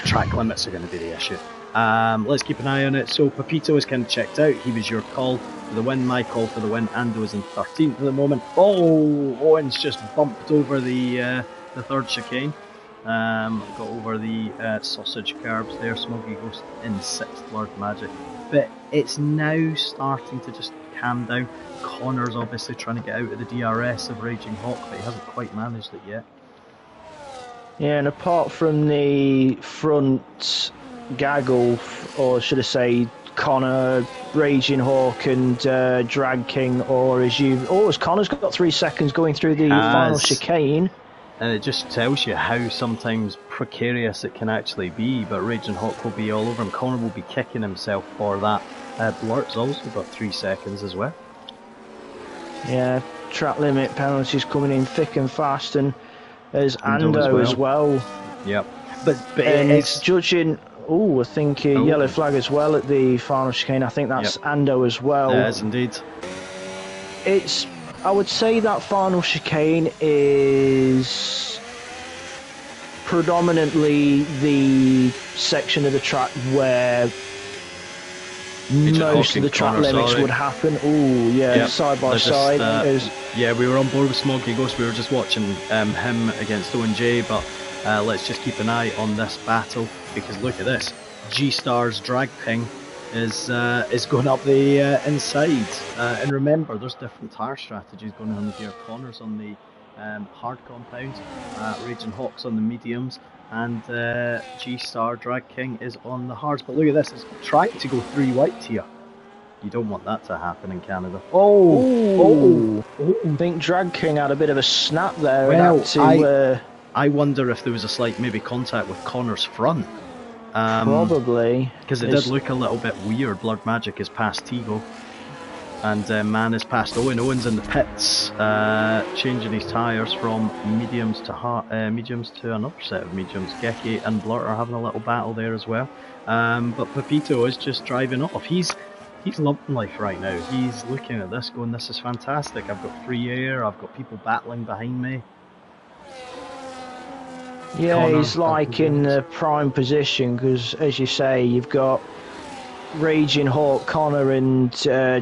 track limits are going to be the issue. Let's keep an eye on it. So Papito is kind of checked out. He was your call for the win, my call for the win. Ando is in 13th at the moment. Oh, Owen's just bumped over the third chicane. Got over the sausage curbs there. Smoggy goes in 6th, Lord Magic. But it's now starting to just calm down. Connor's obviously trying to get out of the DRS of Raging Hawk, but he hasn't quite managed it yet. Yeah, and apart from the front gaggle, or should I say, Connor, Raging Hawk, and Drag King, or as Connor's got 3 seconds going through the final chicane. And it just tells you how sometimes precarious it can actually be, but Raging Hawk will be all over him. Connor will be kicking himself for that. Blurt's also got 3 seconds as well. Yeah, track limit penalties coming in thick and fast, and there's Ando as well. Yep. But it's judging. Oh, I think yellow flag as well at the final chicane. I think that's Ando as well. Yes, indeed. I would say that final chicane is predominantly the section of the track where most of the track limits would happen. Oh, yeah, side by side. Yeah, we were on board with Smoggy Ghost. We were just watching him against Owen J, but let's just keep an eye on this battle, because look at this. G-Star's Drag King is going up the inside, and remember, there's different tyre strategies going on here. Connor's on the hard compound, Raging Hawk's on the mediums, and G-Star Drag King is on the hards. But look at this, it's trying to go 3 white here. You don't want that to happen in Canada. I think Drag King had a bit of a snap there. Well, I wonder if there was a slight maybe contact with Connor's front. Probably. Because it did look a little bit weird. Blood Magic is past Teagle. And Man is past Owen. Owen's in the pits, changing his tyres from mediums to another set of mediums. Geki and Blurt are having a little battle there as well. But Pepito is just driving off. He's loving life right now. He's looking at this going, this is fantastic. I've got free air, I've got people battling behind me. Yeah, Connor, he's like in the prime position, because as you say, you've got Raging Hawk, Connor and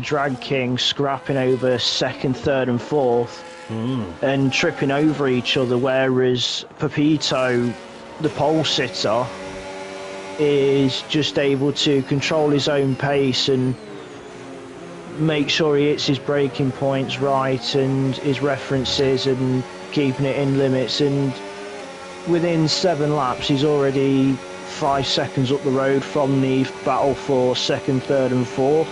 Drag King scrapping over 2nd, 3rd and 4th and tripping over each other, whereas Pepito, the pole sitter, is just able to control his own pace and make sure he hits his braking points right and his references and keeping it in limits, and within 7 laps he's already 5 seconds up the road from the battle for 2nd, 3rd and 4th.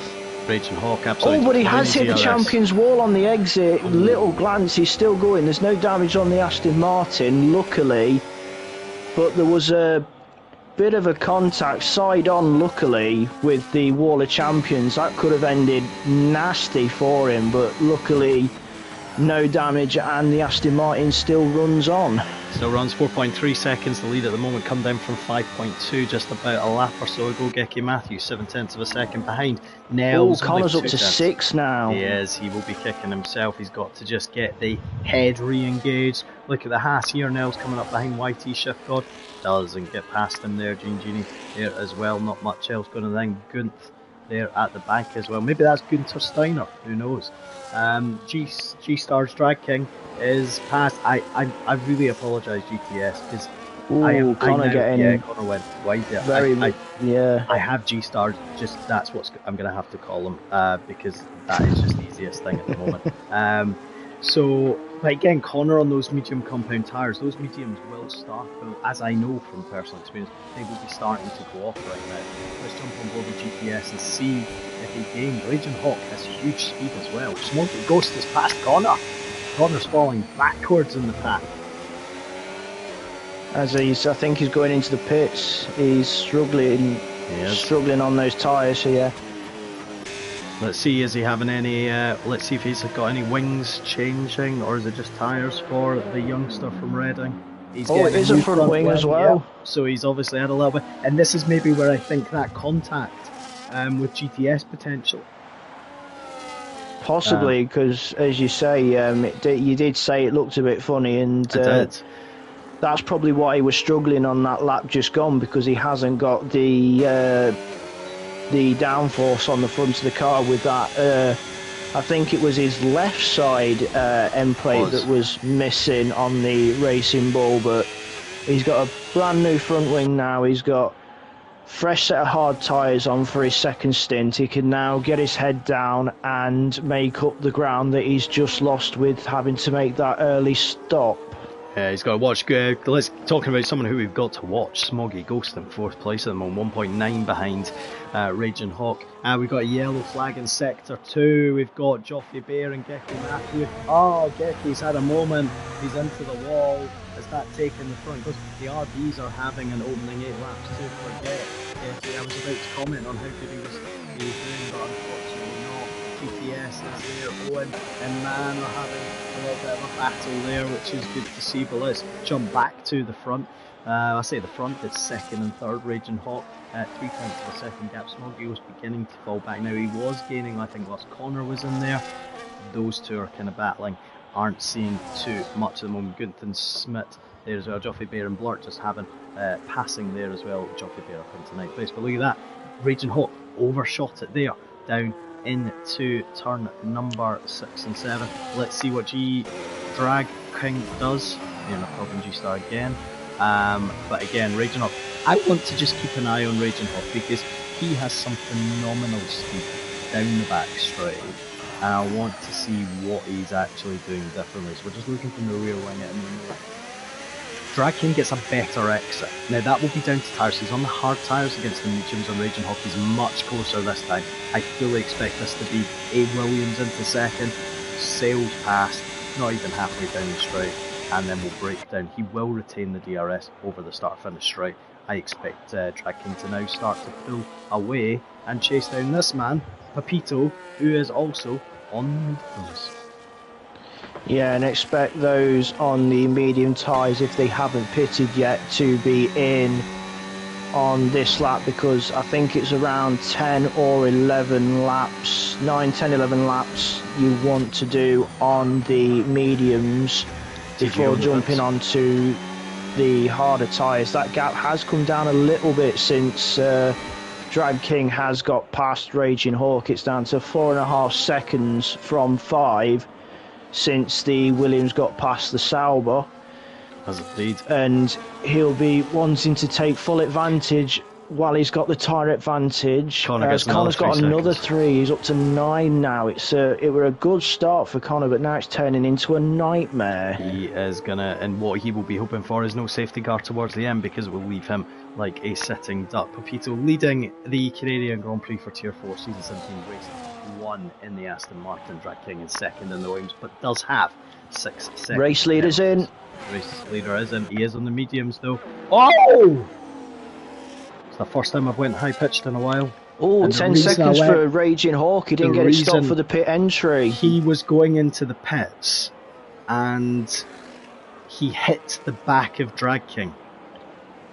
Raging Hawk absolutely. Oh, but he has hit the champions wall on the exit. Little glance, he's still going. There's no damage on the Aston Martin, luckily, but there was a bit of a contact side on, luckily, with the wall of champions. That could have ended nasty for him, but luckily no damage, and the Aston Martin still runs on. Still runs 4.3 seconds. The lead at the moment come down from 5.2, just about a lap or so ago. Geki Matthews 7/10 of a second behind. Nels Connor's up to 6 now. He is. He will be kicking himself. He's got to just get the head re-engaged. Look at the Haas here. Nels coming up behind YT Shift God. Doesn't get past him there. Genie there as well. Not much else going on. Then Gunther there at the back as well. Maybe that's Gunther Steiner. Who knows? G-Star's Drag King is past. I really apologise, GTS, because Connor went wide there. I have G-Star, just that's what I'm going to have to call him, because that is just the easiest thing at the moment. But again, Connor on those medium compound tyres, those mediums will start, well, as I know from personal experience, they will be starting to go off right now. Let's jump on board with GPS and see if he gained. Raging Hawk has huge speed as well. Smoky Ghost is past Connor. Connor's falling backwards in the pack. I think he's going into the pits. He's struggling on those tyres here. Let's see, is he having any, let's see if he's got any wings changing, or is it just tyres for the youngster from Reading? It is a front wing as well. Yeah. So he's obviously had a little bit, and this is maybe where I think that contact with GTS potential. Possibly, because as you say, you did say it looked a bit funny, and that's probably why he was struggling on that lap just gone, because he hasn't got the downforce on the front of the car with that. I think it was his left side end plate that was missing on the Racing Bull, but he's got a brand new front wing now. He's got fresh set of hard tyres on for his second stint. He can now get his head down and make up the ground that he's just lost with having to make that early stop. Yeah, he's got to watch. Let's talking about someone who we've got to watch. Smoggy Ghost in 4th place at the moment, 1.9 behind Raging Hawk. We've got a yellow flag in Sector 2. We've got Joffrey Bear and Gecky Matthew. Oh, Gecky's had a moment. He's into the wall. Is that taking the front? Because the RBs are having an opening 8 laps to forget. Gecky, I was about to comment on how good he was doing, but unfortunately not. TTS is there, Owen and Man are having a little bit of a battle there, which is good to see. But let's jump back to the front. I say the front, it's 2nd and 3rd Raging Hawk, 3 tenths of a second gap. Smoggy was beginning to fall back. Now he was gaining, I think whilst Connor was in there. Those two are kind of battling, aren't seeing too much at the moment. Gunther Smith there as well, Joffrey Bear and Blurt just having passing there as well. Joffrey Bear up into 9th place, but look at that, Raging Hawk overshot it there, down into turn number 6 and 7. Let's see what Drag King does. Yeah, no problem, G-Star again. But again, Raging Hawk, I want to just keep an eye on Raging Hawk because he has some phenomenal speed down the back straight, and I want to see what he's actually doing differently. So we're just looking from the rear wing at him. Drag King gets a better exit. Now that will be down to tyres. He's on the hard tyres against the mediums, and Raging Hawk is much closer this time. I fully expect this to be a Williams into second, sails past, not even halfway down the straight, and then will break down. He will retain the DRS over the start-finish straight. I expect Drag King to now start to pull away and chase down this man, Papito, who is also on the mediums. Yeah, and expect those on the medium tyres, if they haven't pitted yet, to be in on this lap, because I think it's around 10 or 11 laps, 9, 10, 11 laps you want to do on the mediums before jumping onto the harder tyres. That gap has come down a little bit since Drag King has got past Raging Hawk. It's down to 4.5 seconds from 5 since the Williams got past the Sauber. As indeed. And he'll be wanting to take full advantage while he's got the tyre advantage. Connor's got another 3. He's up to 9 now. It were a good start for Connor, but now it's turning into a nightmare. He is gonna, and what he will be hoping for is no safety car towards the end, because it will leave him like a sitting duck. Papito leading the Canadian Grand Prix for Tier 4 Season 17 race 1 in the Aston Martin. Drag King in 2nd in the Williams, but does have 6 seconds. Race leader's in. Race leader is in. He is on the mediums though. Oh! It's the first time I've went high pitched in a while. Oh, 10 seconds for Raging Hawk. He didn't get it stopped for the pit entry. He was going into the pits and he hit the back of Drag King.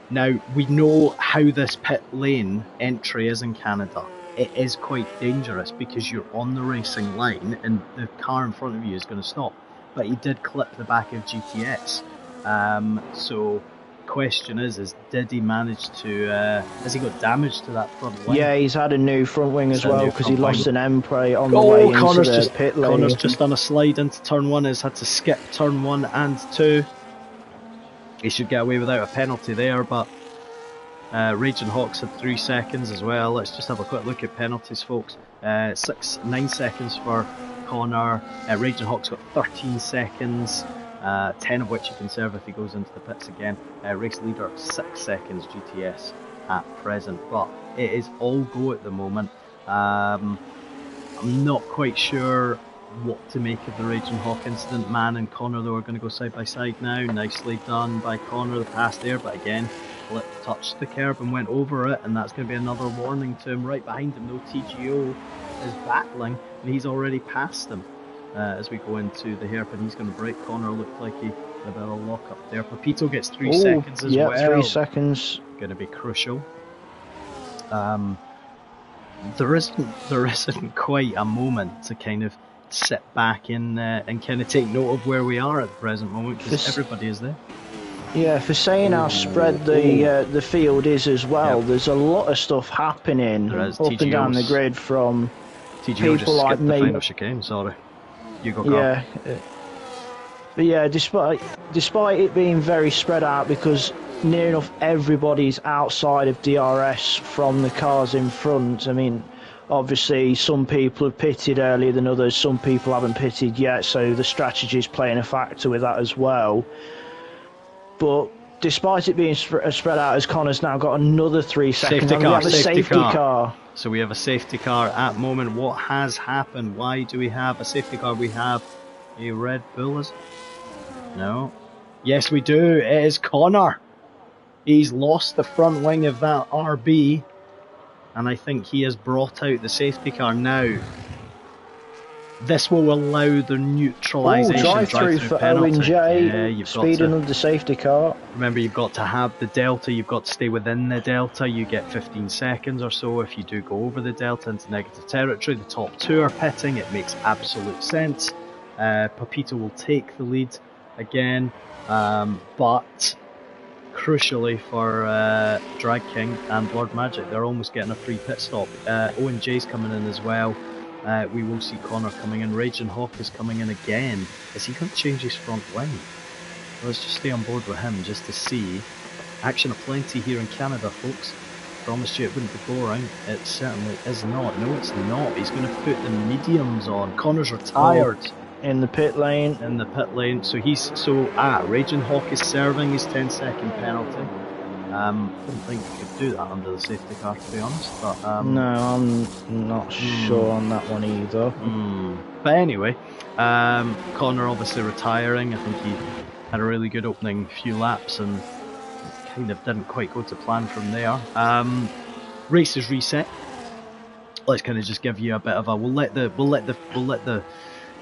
Now, we know how this pit lane entry is in Canada. It is quite dangerous because you're on the racing line and the car in front of you is going to stop. But he did clip the back of GTS. So, question is did he manage to, has he got damage to that front wing? Yeah, he's had a new front wing as well, because he lost an Emprey on the way into the pit lane. Connor's just done a slide into turn 1, has had to skip turn 1 and 2. He should get away without a penalty there, but Raging Hawks had 3 seconds as well. Let's just have a quick look at penalties, folks. 9 seconds for Connor. Raging Hawk's got 13 seconds, 10 of which he can serve if he goes into the pits again. Race leader 6 seconds GTS at present, but it is all go at the moment. I'm not quite sure what to make of the Raging Hawk incident. Man and Connor though are going to go side by side now. Nicely done by Connor, the pass there, but again touched the curb and went over it, and that's going to be another warning to him. Right behind him though, TGO is battling and he's already passed him as we go into the hairpin. He's going to break. Connor looked like he had a bit of a lock up there. Papito gets 3 seconds as well. Yeah, 3 seconds. Going to be crucial. There isn't quite a moment to kind of sit back and kind of take note of where we are at the present moment, because everybody is there. Yeah, for saying how spread the field is as well, there's a lot of stuff happening up and down the grid from TGO people like me. The final chicane, sorry. You go, Carl. Yeah, but yeah, despite it being very spread out, because near enough everybody's outside of DRS from the cars in front. I mean, obviously some people have pitted earlier than others, some people haven't pitted yet, so the strategy is playing a factor with that as well. But despite it being spread out, as Connor's now got another 3 seconds, Safety car, we have a safety car. So we have a safety car at the moment. What has happened? Why do we have a safety car? We have a Red Bull. No. Yes, we do. It is Connor. He's lost the front wing of that RB, and I think he has brought out the safety car now. This will allow the neutralisation drive-through for penalty. Owen You've speeding under the safety car. Remember, you've got to have the delta, you've got to stay within the delta. You get 15 seconds or so if you do go over the delta into negative territory. The top two are pitting, it makes absolute sense. Papito will take the lead again, but crucially for Drag King and Lord Magic, they're almost getting a free pit stop. Owen J's coming in as well. We will see Connor coming in. Raging Hawk is coming in again. Is he going to change his front wing? Let's just stay on board with him just to see. Action aplenty here in Canada, folks. Promised you it wouldn't be boring. It certainly is not. No, it's not. He's going to put the mediums on. Connor's retired. In the pit lane. In the pit lane. So Raging Hawk is serving his 10-second penalty. Didn't think you could do that under the safety car, to be honest. But no, I'm not sure on that one either. But anyway, Connor obviously retiring. I think he had a really good opening few laps and kind of didn't quite go to plan from there. Race is reset. Let's kind of just give you a bit of a. We'll let the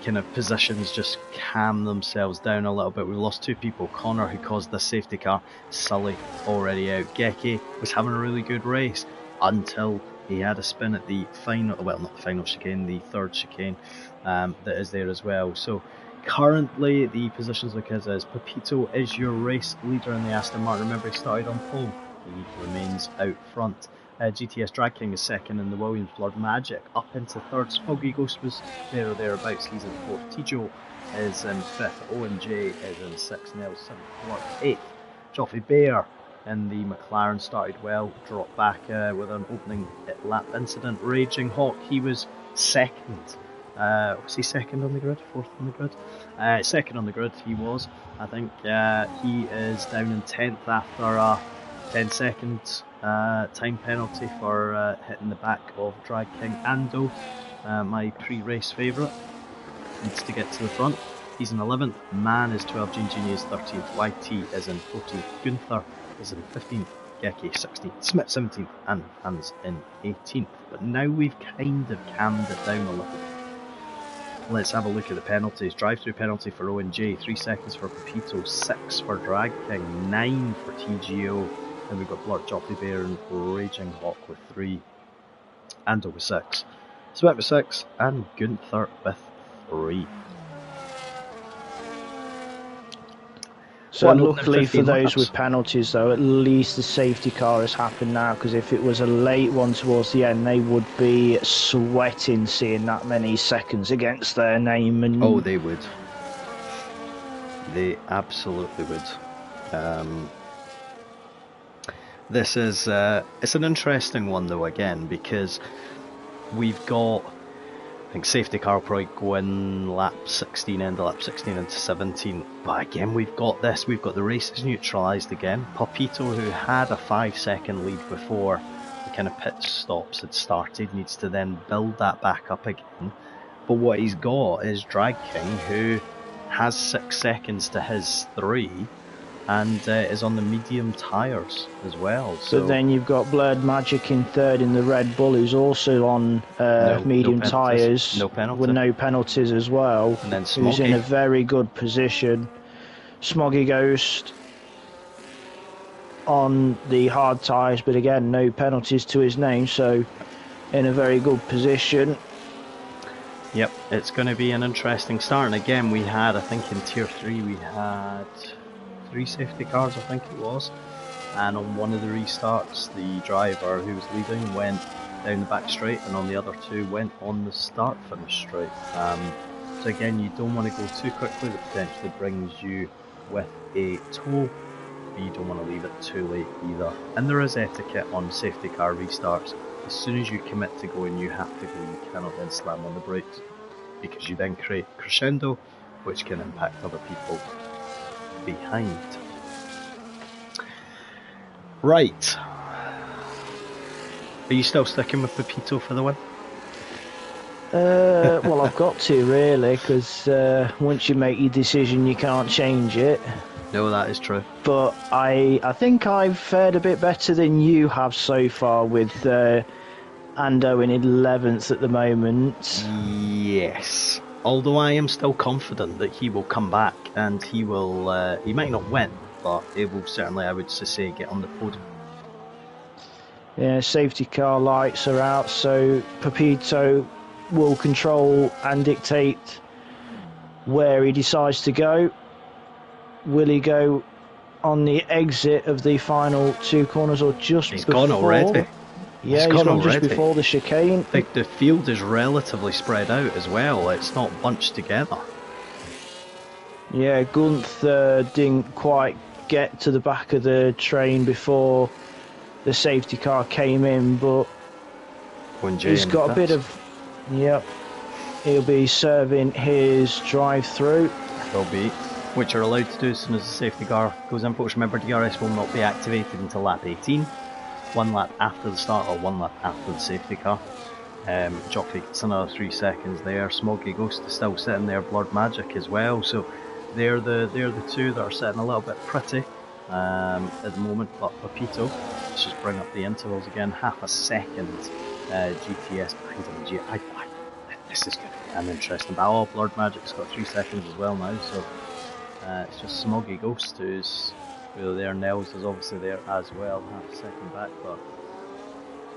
kind of positions just calm themselves down a little bit. We lost two people. Connor, who caused the safety car. Sully already out. Geki was having a really good race until he had a spin at the final, well, not the final chicane, the third chicane that is there as well. So currently the positions look as is. Papito is your race leader in the Aston Martin. Remember, he started on pole. He remains out front. GTS Drag King is second, and the Williams Blood Magic up into third. Smoggy Ghost was there or thereabouts, he's in fourth. Tijo is in fifth. OMJ is in sixth. Nels 7th. Clark 8th. Joffrey Bear in the McLaren started well, dropped back with an opening lap incident. Raging Hawk, he was second. Was he second on the grid? Fourth on the grid? Second on the grid he was. I think he is down in 10th after a 10-second time penalty for hitting the back of Drag King. Ando, my pre-race favourite, needs to get to the front. He's in 11th. Man is 12th. Gene is 13th. YT is in 14th. Gunther is in 15th. Geki 16th. Smith 17th. And Hans in 18th. But now we've kind of calmed it down a little bit. Let's have a look at the penalties. Drive-through penalty for ONJ, 3 seconds for Papito, 6 for Drag King, 9 for TGO. Then we've got Blurt, Joffrey Bear and Raging Hawk with 3. Ando with 6. Sweat with 6. And Gunther with 3. So luckily for those with penalties though, at least the safety car has happened now, because if it was a late one towards the end, they would be sweating seeing that many seconds against their name. And oh, they would. They absolutely would. This is it's an interesting one though again, because we've got, I think safety car will probably go in lap 16, end of lap 16 into 17. But again, we've got the races neutralised again. Papito, who had a 5-second lead before the kind of pit stops had started, needs to then build that back up again. But what he's got is Drag King, who has 6 seconds to his 3. And is on the medium tyres as well. So then you've got Blurred Magic in third in the Red Bull, who's also on medium tyres with no penalties as well. And then who's in a very good position. Smoggy Ghost on the hard tyres, but again, no penalties to his name, so in a very good position. Yep, it's going to be an interesting start. And again, we had, I think in Tier 3, we had 3 safety cars, I think it was, and on one of the restarts the driver who was leading went down the back straight, and on the other 2 went on the start finish straight. So again, you don't want to go too quickly, that potentially brings you with a tow but you don't want to leave it too late either. And there is etiquette on safety car restarts. As soon as you commit to going, you have to go. You cannot then slam on the brakes, because you then create crescendo, which can impact other people behind. Right. Are you still sticking with Pepito for the win? Well, I've got to, really, because once you make your decision, you can't change it. No, that is true. But I think I've fared a bit better than you have so far with Ando in 11th at the moment. Yes. Although I am still confident that he will come back, and he will. He might not win, but he will certainly, I would say, get on the podium. Yeah, safety car lights are out, so Pepito will control and dictate where he decides to go. Will he go on the exit of the final two corners, or just He's before? gone already. Yeah, he's gone just before the chicane. The field is relatively spread out as well. It's not bunched together. Yeah, Gunther didn't quite get to the back of the train before the safety car came in, but he's got a bit of... Yep. He'll be serving his drive-through. Will be. Which are allowed to do as soon as the safety car goes in. Folks, remember, DRS will not be activated until lap 18. 1 lap after the start, or 1 lap after the safety car. Jockey gets another 3 seconds there. Smoggy Ghost is still sitting there. Blurred Magic as well. So they're the two that are sitting a little bit pretty at the moment. But Pepito, let's just bring up the intervals again. Half a second GTS behind him. This is going to be an interesting battle. Blurred Magic's got 3 seconds as well now. So it's just Smoggy Ghost who's really there. Nels is obviously there as well, half a second back. But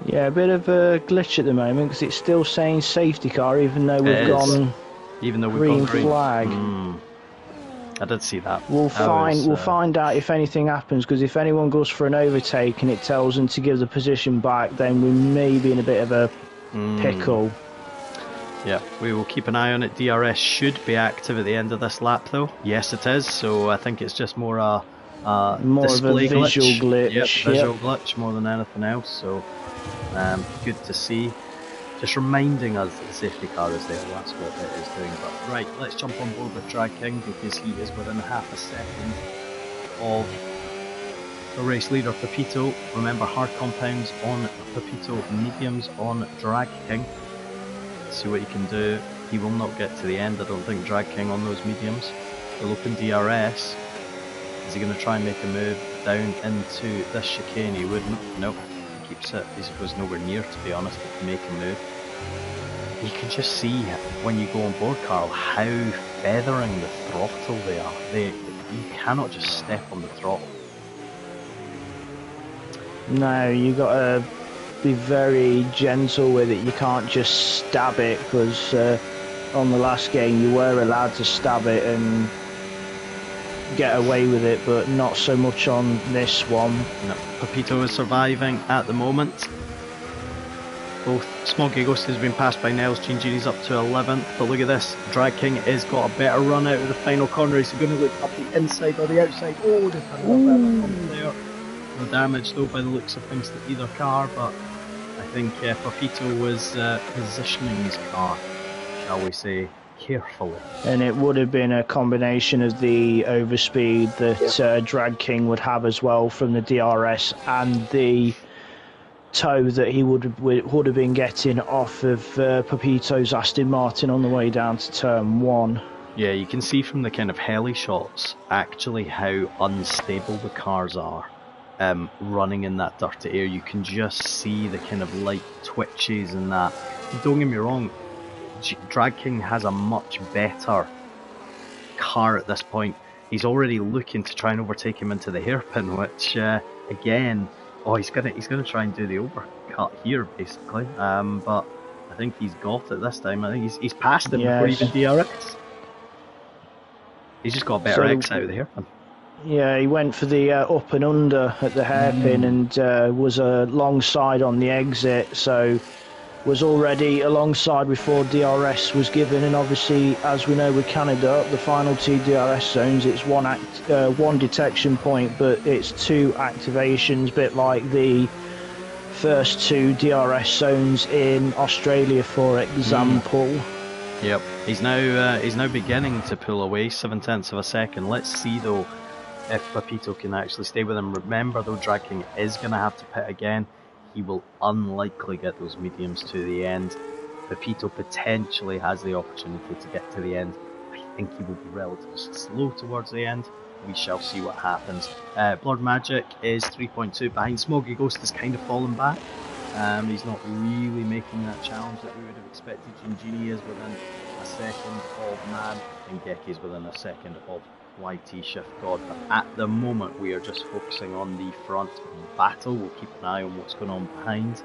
yeah, a bit of a glitch at the moment, because it's still saying safety car, even though we've gone green flag. I did see that. We'll find out if anything happens, because if anyone goes for an overtake and it tells them to give the position back, then we may be in a bit of a pickle. Yeah, we will keep an eye on it. DRS should be active at the end of this lap, though. Yes, it is. So I think it's just more a display of a visual glitch. Yep, visual glitch more than anything else. So good to see. Just reminding us that the safety car is there. That's what it is doing. But right, let's jump on board with Drag King, because he is within half a second of the race leader, Pepito. Remember, hard compounds on Pepito, mediums on Drag King. See what he can do. He will not get to the end, I don't think, Drag King on those mediums. He'll open DRS. Is he going to try and make a move down into this chicane? He wouldn't. Nope. He keeps it. He was nowhere near, to be honest, to make a move. You can just see when you go on board, Carl, how feathering the throttle they are. You cannot just step on the throttle. No, you got to be very gentle with it. You can't just stab it, because on the last game you were allowed to stab it and get away with it, but not so much on this one. No. Pepito is surviving at the moment. Both Smoggy Ghost has been passed by Nels. Gini's up to 11th, but look at this. Drag King has got a better run out of the final corner. He's going to look up the inside or the outside. Oh, there's another there. No damage though by the looks of things to either car, but I think Pepito was positioning his car, shall we say, carefully. And it would have been a combination of the overspeed that Drag King would have as well from the DRS, and the tow that he would have been getting off of Pepito's Aston Martin on the way down to turn 1. Yeah, you can see from the kind of heli shots actually how unstable the cars are. Running in that dirty air, you can just see the kind of light twitches and that. Don't get me wrong, Drag King has a much better car at this point. He's already looking to try and overtake him into the hairpin, which again, he's gonna try and do the overcut here basically. But I think he's got it this time. I think he's passed him before even DRS. He's just got a better X out of the hairpin. Yeah, he went for the up and under at the hairpin and was alongside on the exit, so was already alongside before DRS was given, and obviously, as we know with Canada, the final 2 DRS zones, it's one detection point, but it's 2 activations, bit like the first 2 DRS zones in Australia, for example. Yep, he's now beginning to pull away 0.7 of a second. Let's see though if Pepito can actually stay with him. Remember though, Drag King is going to have to pit again. He will unlikely get those mediums to the end. Pepito potentially has the opportunity to get to the end. I think he will be relatively slow towards the end. We shall see what happens. Blood Magic is 3.2 behind. Smoggy Ghost has kind of fallen back. He's not really making that challenge that we would have expected. Gingini is within a second of Man, and Geki's within a second of YT Shift God. But at the moment, we are just focusing on the front battle. We'll keep an eye on what's going on behind.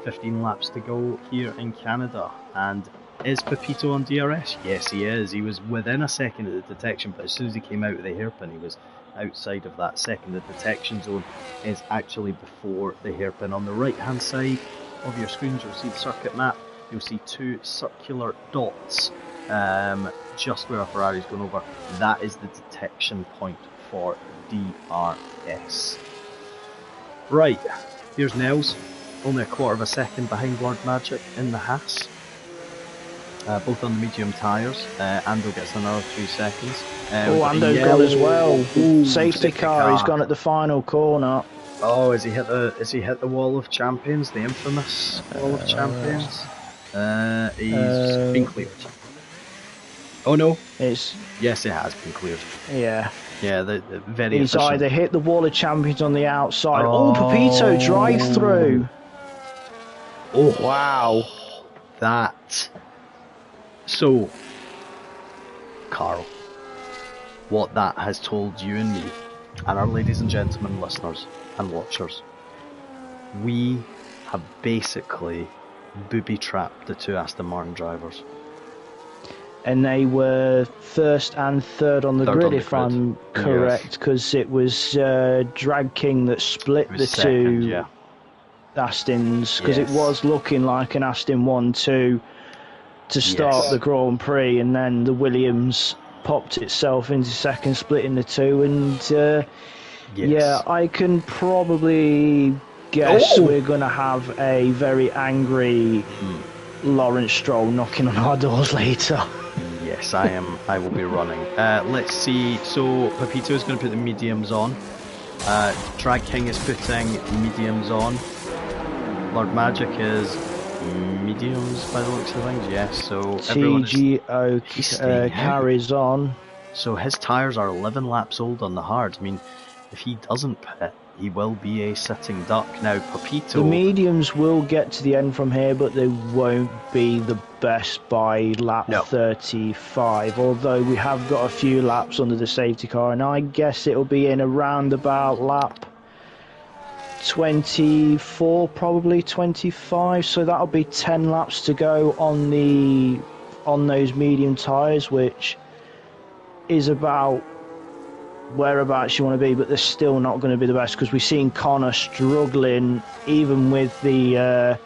15 laps to go here in Canada. And is Pepito on DRS? Yes, he is. He was within a second of the detection, but as soon as he came out of the hairpin, he was outside of that second. The detection zone is actually before the hairpin. On the right hand side of your screens, you'll see the circuit map. You'll see 2 circular dots just where a Ferrari's going over. That is the detection point for DRS. Right, here's Nels, only a quarter of a second behind Blood Magic in the Haas. Both on the medium tyres. Ando gets another 3 seconds. Ando's gone as well. Safety car, he's gone at the final corner. Oh, has he hit the wall of champions, the infamous wall of champions? He's been cleared. Oh no! Yes, it has been cleared. Yeah. Yeah, the very He's efficient. either hit the wall of champions on the outside. Oh, Pepito drive through. Oh wow! That. So, Carl, what that has told you and me, and our ladies and gentlemen listeners and watchers, we have basically booby-trapped the 2 Aston Martin drivers. And they were first and third on the grid, if I'm correct, because it was Drag King that split the second, 2 Astons, because it was looking like an Aston 1-2 to start the Grand Prix, and then the Williams popped itself into second, splitting the 2, and yeah, I can probably guess we're going to have a very angry Lawrence Stroll knocking on our doors later. Yes, I will be running. Let's see. So Pepito is going to put the mediums on. Drag King is putting mediums on. Lord Magic is mediums by the looks of things. Yes. So TGO carries on. So his tyres are 11 laps old on the hard. I mean, if he doesn't pit, he will be a sitting duck. Now, Pepito... The mediums will get to the end from here, but they won't be the best by lap 35, although we have got a few laps under the safety car, and I guess it'll be in around about lap 24, probably 25, so that'll be 10 laps to go on those medium tyres, which is about whereabouts you want to be, but they're still not going to be the best, because we've seen Connor struggling even with the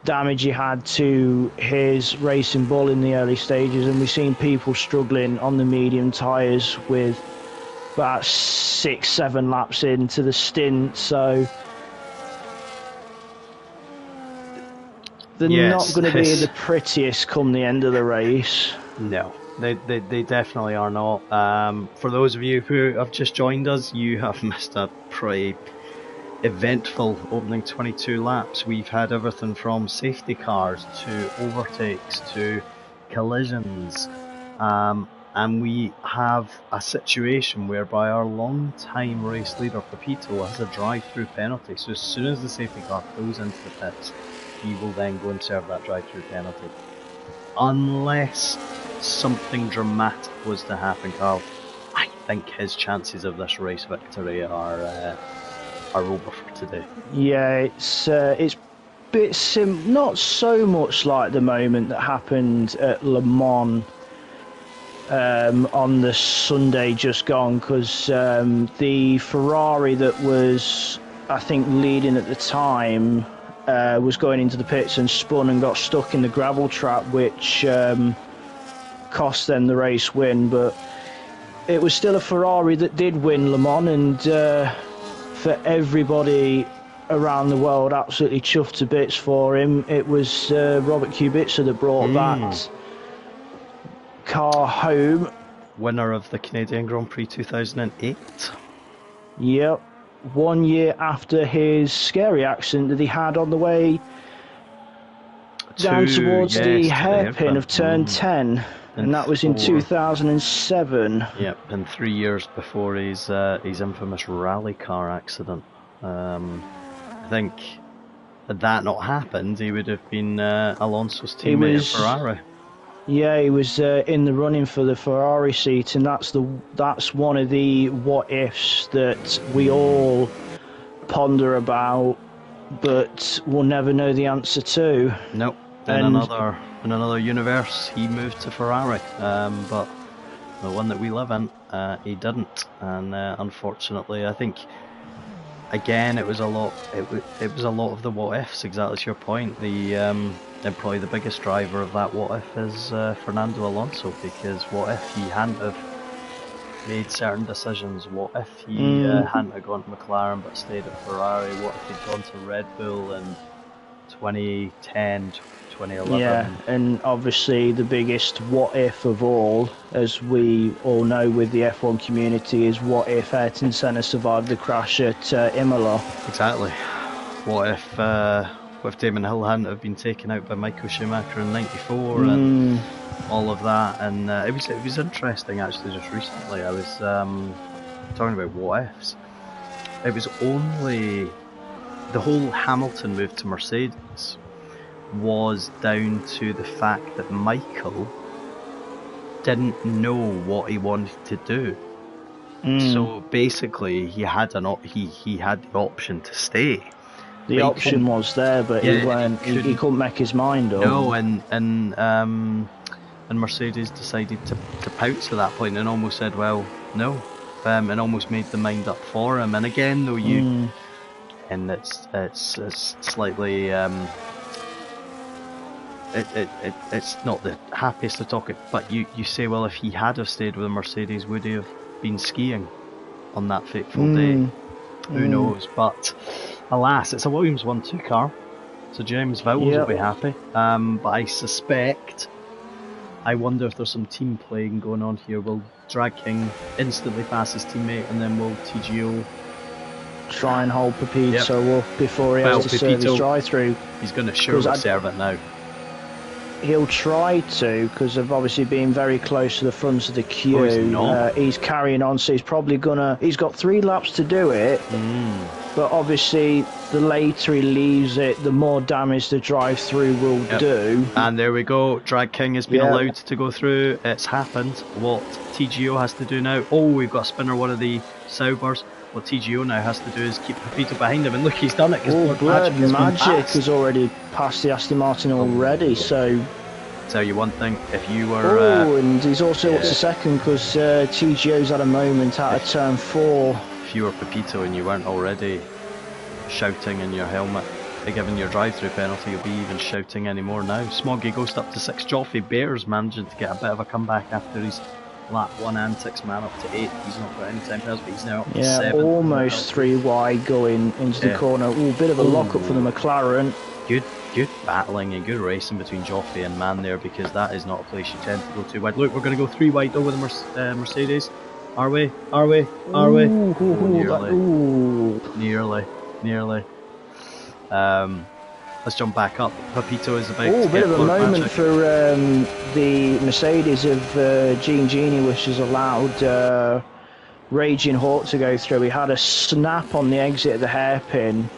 damage he had to his racing bull in the early stages, and we've seen people struggling on the medium tyres with about 6-7 laps into the stint, so they're not going to be the prettiest come the end of the race. No. They definitely are not. For those of you who have just joined us, you have missed a pretty eventful opening 22 laps. We've had everything from safety cars to overtakes to collisions, and we have a situation whereby our long-time race leader Pepito has a drive-through penalty. So as soon as the safety car pulls into the pits, he will then go and serve that drive-through penalty. Unless something dramatic was to happen, Carl, I think his chances of this race victory are over for today. Yeah, it's not so much like the moment that happened at Le Mans on the Sunday just gone, because the Ferrari that was, I think, leading at the time was going into the pits and spun and got stuck in the gravel trap, which cost them the race win. But it was still a Ferrari that did win Le Mans, and for everybody around the world, absolutely chuffed to bits for him. It was Robert Kubica that brought that car home. Winner of the Canadian Grand Prix 2008. Yep. 1 year after his scary accident that he had on the way down towards the hairpin of turn 10. And that was in 2007. Yep, and 3 years before his infamous rally car accident. I think had that not happened, he would have been Alonso's teammate at Ferrari. Yeah, he was in the running for the Ferrari seat, and that's one of the what ifs that we all ponder about, but we'll never know the answer to. Nope. In another universe, he moved to Ferrari, but the one that we live in, he didn't, and unfortunately, I think again it was a lot. It was a lot of the what ifs. Exactly to your point. And probably the biggest driver of that what if is Fernando Alonso, because what if he hadn't have made certain decisions? What if he hadn't have gone to McLaren but stayed at Ferrari? What if he'd gone to Red Bull in 2010, 2011? Yeah, and obviously the biggest what if of all, as we all know with the F1 community, is what if Ayrton Senna survived the crash at Imola? Exactly. What if Damon Hill hadn't have been taken out by Michael Schumacher in '94 and all of that? And it was interesting actually. Just recently, I was talking about what ifs. It was only the whole Hamilton move to Mercedes was down to the fact that Michael didn't know what he wanted to do. So basically, he had the option to stay. The option was there, but he couldn't make his mind up. No, and Mercedes decided to pounce at that point and almost said, well, no, and almost made the mind up for him. And again, though, and it's slightly it's not the happiest to talk it, but you say, well, if he had have stayed with a Mercedes, would he have been skiing on that fateful day? Who knows? But alas, it's a Williams 1-2 car, so James Vowles will be happy. But I wonder if there's some team playing going on here. Will Drag King instantly pass his teammate, and then will TGO try and hold Pepito up before he has to serve his drive-through? He's going to surely serve it now. He'll try to, because of obviously being very close to the front of the queue. He's carrying on, so he's probably he's got 3 laps to do it, but obviously the later he leaves it, the more damage the drive-through will do. And there we go, Drag King has been allowed to go through. It's happened. What TGO has to do now, we've got a spinner, one of the Saubers. What TGO now has to do is keep Pepito behind him, and look, he's done it. Blood Magic has already passed the Aston Martin already, so... Tell you one thing, if you were... and he's also up to second, because TGO's had a moment out of turn 4. If you were Pepito and you weren't already shouting in your helmet, given your drive-through penalty, you'll be even shouting anymore now. Smoggy goes up to 6. Joffrey Bears managing to get a bit of a comeback after his lap 1 and 6 man up to 8. He's not got any time penalties, but he's now up to 7. Almost 3 wide going into the corner. Bit of a lock-up for the McLaren. Good battling and good racing between Joffrey and Mann there, because that is not a place you tend to go too wide. Look, we're going to go 3 wide over the Mercedes. Are we? Nearly. Let's jump back up. Pepito is about to get bit of a moment for the Mercedes of Gene Genie, which has allowed Raging Hawk to go through. He had a snap on the exit of the hairpin.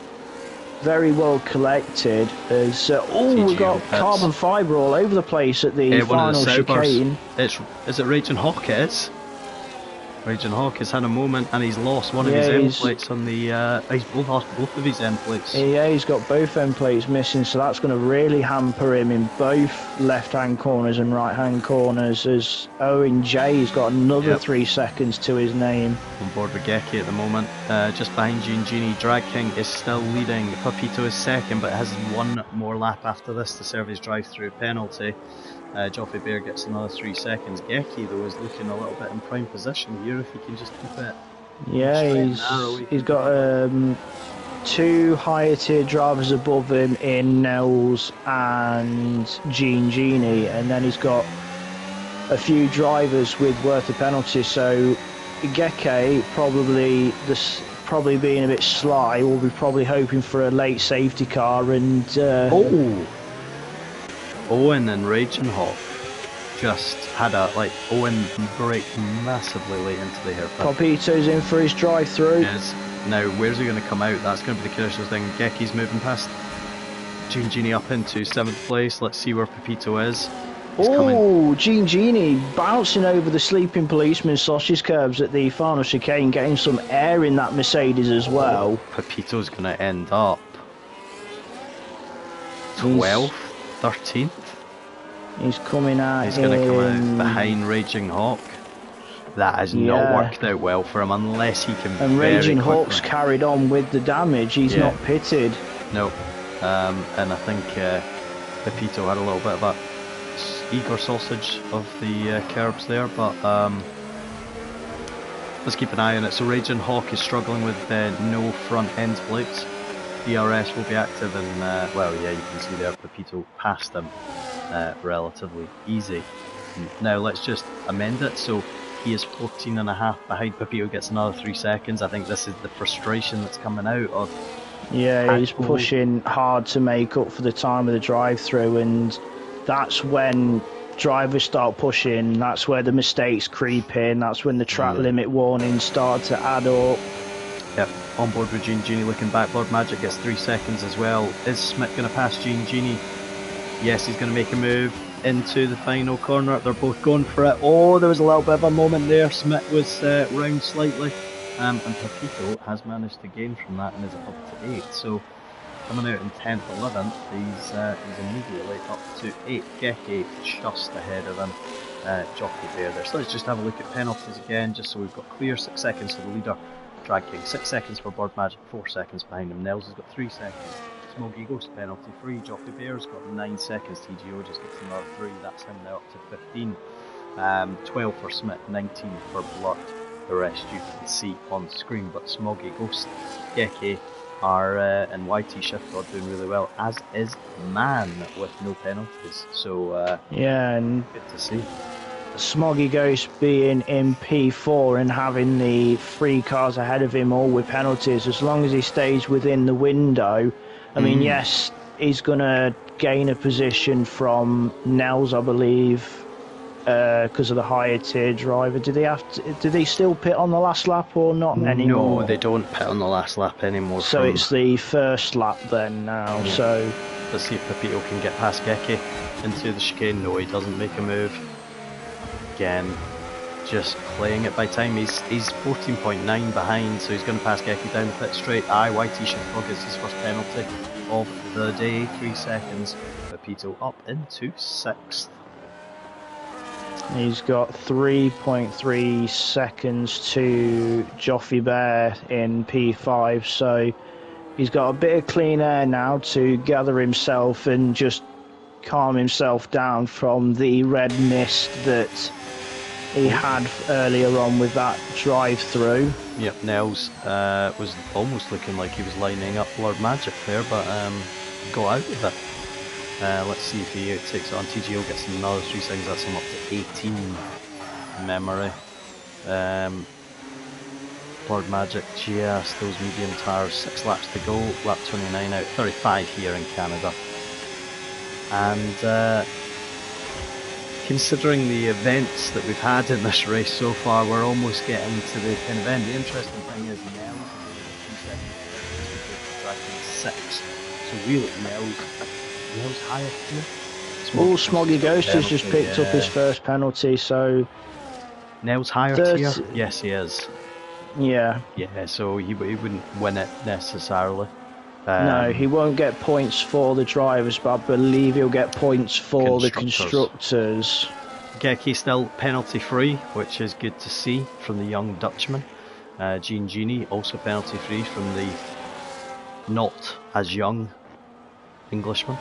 Very well collected. As we've got carbon fibre all over the place at the final chicane. Is it Raging Hawk? It is. Raging Hawk has had a moment and he's lost one of his end plates on the. He's lost both of his end plates. Yeah, he's got both end plates missing, so that's going to really hamper him in both left-hand corners and right-hand corners. As Owen J's got another 3 seconds to his name. On board with Geki at the moment, just behind Gini. Drag King is still leading. Papito is second, but has one more lap after this to serve his drive-through penalty. Joffrey Bear gets another 3 seconds. Geki, though, is looking a little bit in prime position here if he can just keep it. Yeah, he's got 2 higher tier drivers above him in Nels and Gini, and then he's got a few drivers with worth of penalties. So Geki probably being a bit sly, will be probably hoping for a late safety car and. Owen and Raging Hawk just had Owen braked massively late into the hairpin. Papito's in for his drive-through. Yes. Now, where's he going to come out? That's going to be the crucial thing. Geki's moving past Gini up into 7th place. Let's see where Papito is. Oh, Gini bouncing over the sleeping policeman's sausage curbs at the final chicane, getting some air in that Mercedes as well. Papito's going to end up 12th, 13th. He's coming out. He's going to come out behind Raging Hawk. That has not worked out well for him unless he can. And Raging Hawk's carried on with the damage. He's not pitted. No, and I think Pepito had a little bit of a Igor sausage of the curbs there, but let's keep an eye on it. So Raging Hawk is struggling with no front end plates. DRS will be active, and well, yeah, you can see there Pepito passed him relatively easy. Now let's just amend it. So he is 14.5 behind. Pepito gets another 3 seconds. I think this is the frustration that's coming out of. Yeah, he's pushing hard to make up for the time of the drive-through, and that's when drivers start pushing. That's where the mistakes creep in. That's when the track limit warnings start to add up. Yep, on board with Gini looking back. Lord Magic gets 3 seconds as well. Is Smith going to pass Gini? Yes, he's going to make a move into the final corner. They're both going for it. Oh, there was a little bit of a moment there. Smith was round slightly, and Pepito has managed to gain from that and is up to 8. So coming out in 10th, 11th, he's immediately up to 8. Geki just ahead of him. Jockey there. So let's just have a look at penalties again, just so we've got clear. 6 seconds to the leader. Drag King 6 seconds for Bird Magic, 4 seconds behind him. Nels has got 3 seconds. Smoggy Ghost penalty free. Joffrey Bear's got 9 seconds. TGO just gets another 3. That's him now up to 15. 12 for Smith, 19 for Blurt. The rest you can see on screen. But Smoggy Ghost, Geki are and YT Shift are doing really well, as is Man with no penalties. So yeah, and good to see. Smoggy Ghost being in P4 and having the 3 cars ahead of him all with penalties, as long as he stays within the window. I mean, yes, he's going to gain a position from Nels, I believe, because of the higher tier driver. Do they still pit on the last lap or not anymore? No, they don't pit on the last lap anymore. So it's the first lap then now. Yeah. So let's see if Pepito can get past Geki into the chicane. No, he doesn't make a move. Again, just playing it by time. He's 14.9 behind, so he's going to pass Geki down the pit straight. YT Shiftlog gets his first penalty of the day, 3 seconds. Pepito up into 6th. He's got 3.3 seconds to Joffrey Bear in P5, so he's got a bit of clean air now to gather himself and just calm himself down from the red mist that he had earlier on with that drive-through. Yep, Nels was almost looking like he was lining up Lord Magic there, but got out of it. Let's see if he takes it on. TGO gets another 3 seconds, that's him up to 18 memory. Lord Magic, just those medium tires, 6 laps to go, lap 29 out, 35 here in Canada. And considering the events that we've had in this race so far, we're almost getting to the kind of end. The interesting thing is Nels is 6, so really Nels higher here. Smoggy Ghost has just picked up his first penalty, so Nell's higher 30 tier? Yes, he is. Yeah. Yeah, so he wouldn't win it necessarily. No, he won't get points for the drivers, but I believe he'll get points for the constructors. Geki still penalty free, which is good to see from the young Dutchman. Jean Genie also penalty free from the not as young Englishman.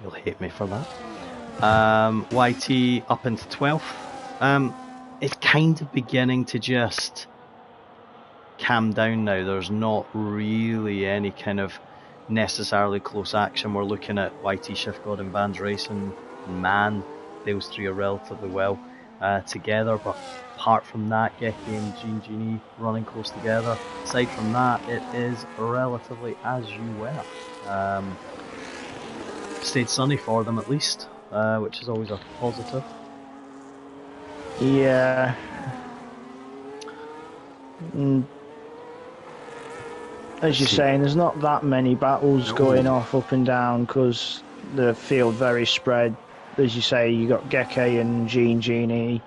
You'll hate me for that. YT up into 12th. It's kind of beginning to just calm down now. There's not really any kind of necessarily close action. We're looking at YT, Shiftgod and Vans Racing and Man. Those three are relatively well together, but apart from that, Geki and Jean Genie running close together. Aside from that, it is relatively as you were. Stayed sunny for them at least, which is always a positive. Yeah. As you're saying, there's not that many battles going off up and down because the field very spread. As you say, you got Geke and Jean Genie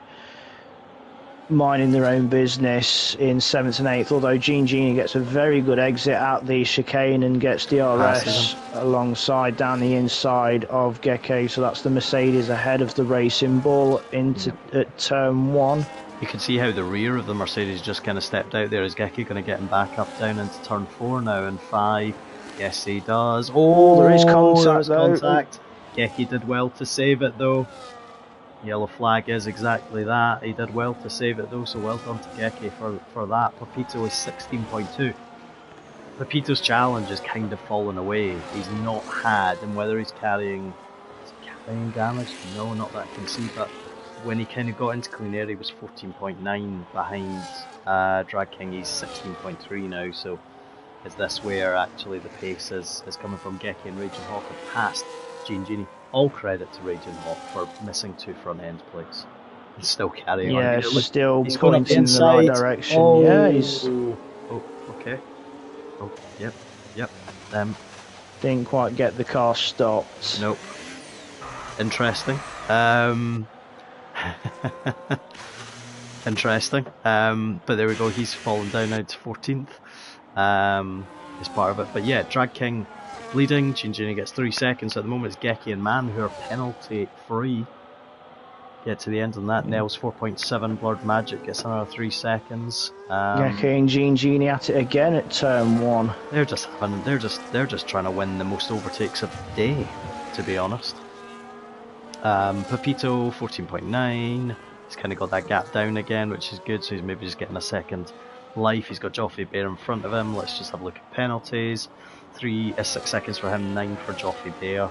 minding their own business in 7th and 8th, although Jean Genie gets a very good exit out the chicane and gets DRS alongside down the inside of Geke, so that's the Mercedes ahead of the Racing Bull at turn 1. You can see how the rear of the Mercedes just kind of stepped out there. Is Geki going to get him back up down into turn 4 now and 5? Yes, he does. Oh, there is contact. Geki did well to save it though. Yellow flag is exactly that. He did well to save it though, so well done to Geki for that. Pepito is 16.2. Pepito's challenge is kind of fallen away. He's not had, and whether he's carrying damage, no, not that I can see, but when he kind of got into clean air, he was 14.9 behind Drag King. He's 16.3 now, so is this where actually the pace is coming from? Geki and Raging Hawk have passed Jean Genie. All credit to Raging Hawk for missing 2 front end plates. He's still carrying on. Yeah, still he's going up the in the right direction. Oh, yeah, he's... Oh, okay. Oh, yep. Didn't quite get the car stopped. Nope. Interesting. Interesting. But there we go. He's fallen down now to 14th. Is part of it. But yeah, Drag King leading. Jean Genie gets 3 seconds. At the moment, it's Geki and Man who are penalty free. Get to the end on that. Nell's 4.7. Blurred Magic gets another 3 seconds. Geki and Jean Genie at it again at turn 1. They're just trying to win the most overtakes of the day, to be honest. Pepito 14.9. He's kind of got that gap down again, which is good, so he's maybe just getting a second life. He's got Joffrey Bear in front of him. Let's just have a look at penalties. 6 seconds for him, 9 for Joffrey Bear,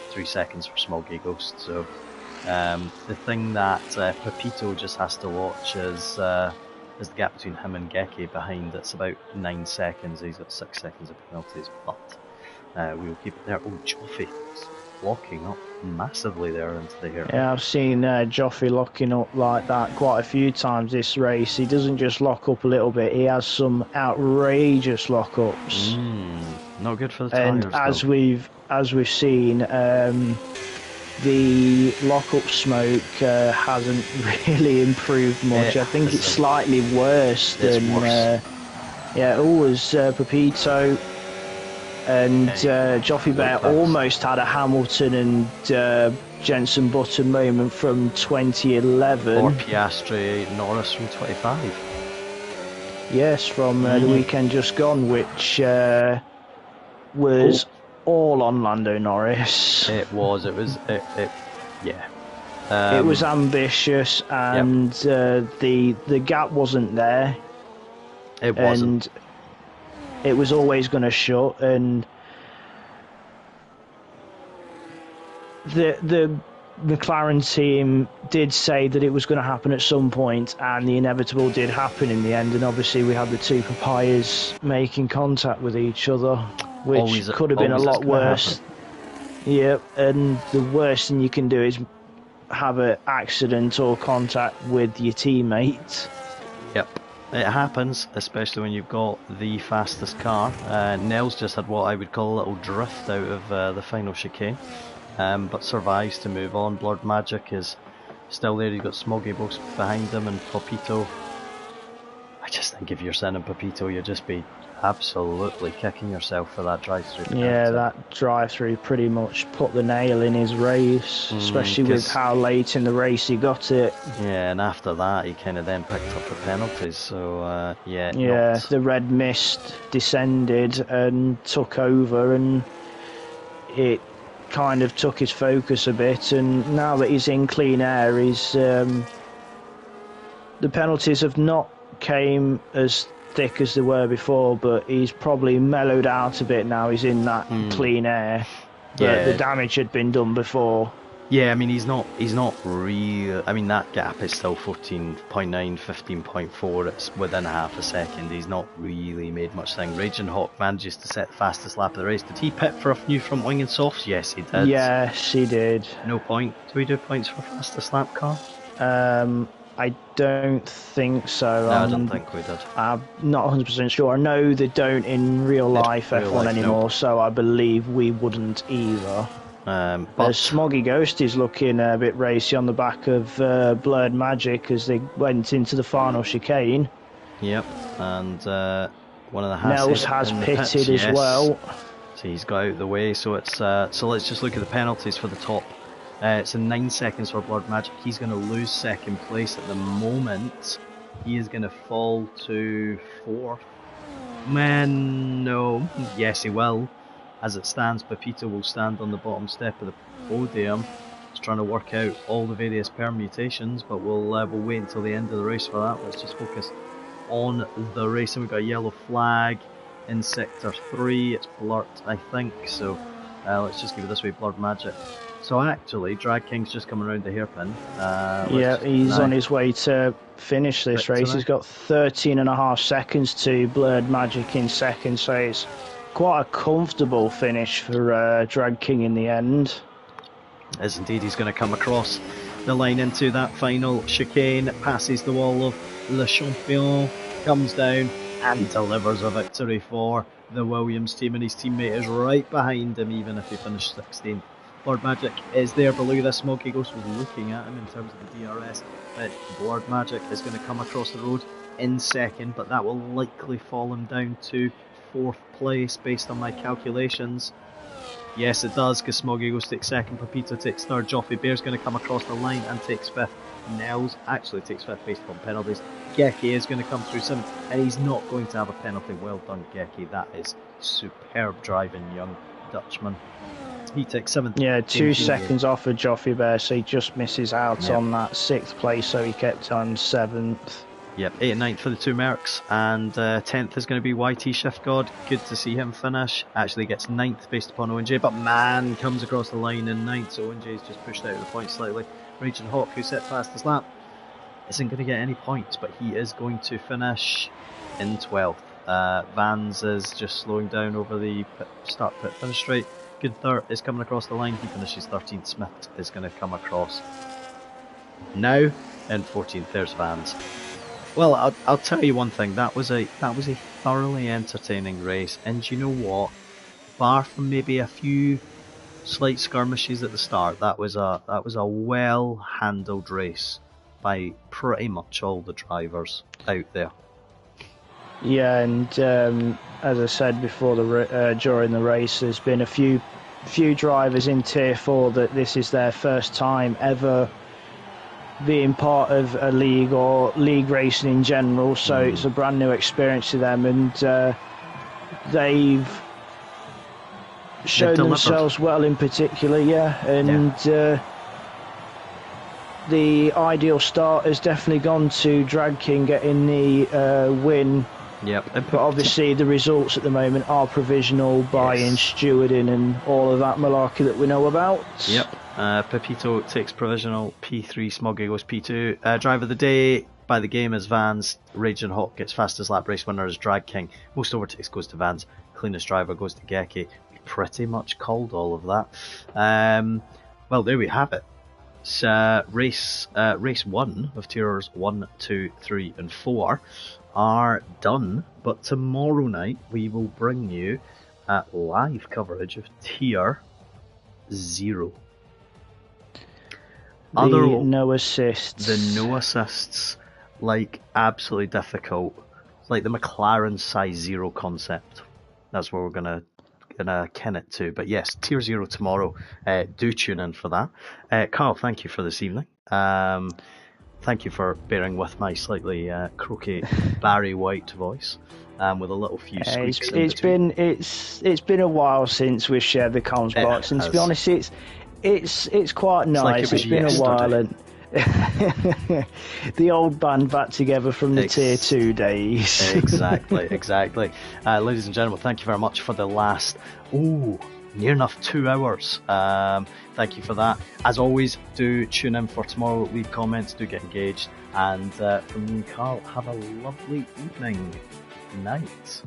3 seconds for Small Gay Ghost. So the thing that Pepito just has to watch is the gap between him and Geki behind. It's about 9 seconds. He's got 6 seconds of penalties, but we'll keep it there. Oh, Joffrey locking up massively there into the hair. Yeah, I've seen Joffrey locking up like that quite a few times this race. He doesn't just lock up a little bit, he has some outrageous lockups. Not good for the tyres. And as we've seen, the lockup smoke hasn't really improved much. I think it's slightly worse than Pepito. And Joffrey Bear almost had a Hamilton and Jenson Button moment from 2011. Or Piastri Norris from 25. Yes, from the weekend just gone, which was all on Lando Norris. It was ambitious, and the gap wasn't there. It wasn't. And it was always going to shut, and the McLaren team did say that it was going to happen at some point, and the inevitable did happen in the end. And obviously, we had the two papayas making contact with each other, which could have been a lot worse. Yeah, and the worst thing you can do is have an accident or contact with your teammate. Yep. It happens, especially when you've got the fastest car. Nell's just had what I would call a little drift out of the final chicane, but survives to move on. Blurred Magic is still there. You've got Smoggy both behind him and Papito. I just think if you're sending Papito, you'd just be absolutely kicking yourself for that drive-through. Yeah, that drive-through pretty much put the nail in his race, especially with how late in the race he got it. Yeah, and after that he kind of then picked up the penalties, so yeah. Yeah, the red mist descended and took over, and it kind of took his focus a bit, and now that he's in clean air, the penalties have not came as thick as they were before, but he's probably mellowed out a bit now. He's in that clean air, but the damage had been done before. Yeah, I mean, he's not real. I mean, that gap is still 14.9, 15.4. It's within half a second. He's not really made much thing. Raging Hawk manages to set the fastest lap of the race. Did he pit for a new front wing and softs? Yes, he did. Yes, he did. No point. Do we do points for fastest lap car? I don't think so. No, I don't think we did. I'm not 100% sure. I know they don't in real life F1 anymore, so I believe we wouldn't either. But Smoggy Ghost is looking a bit racy on the back of Blurred Magic as they went into the final chicane. Yep, and one of the Nels has pitted as well. So he's got out of the way. So it's so let's just look at the penalties for the top. It's in 9 seconds for Blurred Magic. He's going to lose second place at the moment. He is going to fall to 4th. Man, no. Yes, he will. As it stands, Pepito will stand on the bottom step of the podium. He's trying to work out all the various permutations, but we'll wait until the end of the race for that. Let's just focus on the race. And we've got a yellow flag in sector 3. It's blurred, I think. So let's just give it this way, Blurred Magic. So actually, Drag King's just coming around the hairpin. Yeah, he's on his way to finish this race. He's got 13.5 seconds to Blurred Magic in second, so it's quite a comfortable finish for Drag King in the end. As indeed, he's going to come across the line into that final chicane, passes the wall of Le Champion, comes down and delivers a victory for the Williams team, and his teammate is right behind him even if he finished 16th. Blurred Magic is there below this. Smoggy Ghost was looking at him in terms of the DRS, but Blurred Magic is going to come across the road in second, but that will likely fall him down to 4th place based on my calculations. Yes, it does, because Smoggy Ghost takes second, Pepito takes third, Joffrey Bear's going to come across the line and takes 5th. Nels actually takes 5th based on penalties. Geki is going to come through 7th, and he's not going to have a penalty. Well done, Geki. That is superb driving, young Dutchman. He takes 7th. Yeah, 2 seconds off of Joffrey Bear, so he just misses out on that 6th place, so he kept on 7th. Yep, 8th and 9th for the two Mercs, and 10th is going to be YT Shift God. Good to see him finish. Actually gets 9th based upon ONJ, but man, comes across the line in 9th, so ONJ's just pushed out of the points slightly. Raging Hawk, who set fastest lap, isn't going to get any points, but he is going to finish in 12th. Vans is just slowing down over the start pit finish straight. Good Third is coming across the line, he finishes 13th. Smith is going to come across now in 14th. There's Vans. Well, I'll tell you one thing. That was a thoroughly entertaining race, and you know what? Bar from maybe a few slight skirmishes at the start, that was a well handled race by pretty much all the drivers out there. Yeah, and as I said before, during the race, there's been a few drivers in Tier 4 that this is their first time ever being part of a league or league racing in general, so it's a brand new experience to them, and they've shown themselves well in particular, and the ideal start has definitely gone to Drag King getting the win. Yep. But obviously the results at the moment are provisional, buy-in, stewarding and all of that malarkey that we know about. Yep. Pepito takes provisional, P3, Smoggy goes P2. Driver of the day by the game is Vans. Raging Hawk gets fastest lap, race winner is Drag King. Most overtakes goes to Vans. Cleanest driver goes to Geki. We pretty much called all of that. Well, there we have it. So, race 1 of tiers 1, 2, 3 and 4 are done, but tomorrow night we will bring you live coverage of tier 0. no assists. The no assists, like, absolutely difficult. It's like the McLaren size zero concept. That's what we're gonna kin it to. But yes, Tier 0 tomorrow. Do tune in for that. Carl, thank you for this evening. Thank you for bearing with my slightly croaky Barry White voice, with a little few squeaks in between. It's been a while since we've shared the comms box, and to be honest, it's quite nice. Like it's been yesterday. A while, and the old band back together from the Tier 2 days. Exactly. Ladies and gentlemen, thank you very much for the last near enough 2 hours. Thank you for that. As always, do tune in for tomorrow, leave comments, do get engaged, and from me and Carl, have a lovely evening. Night.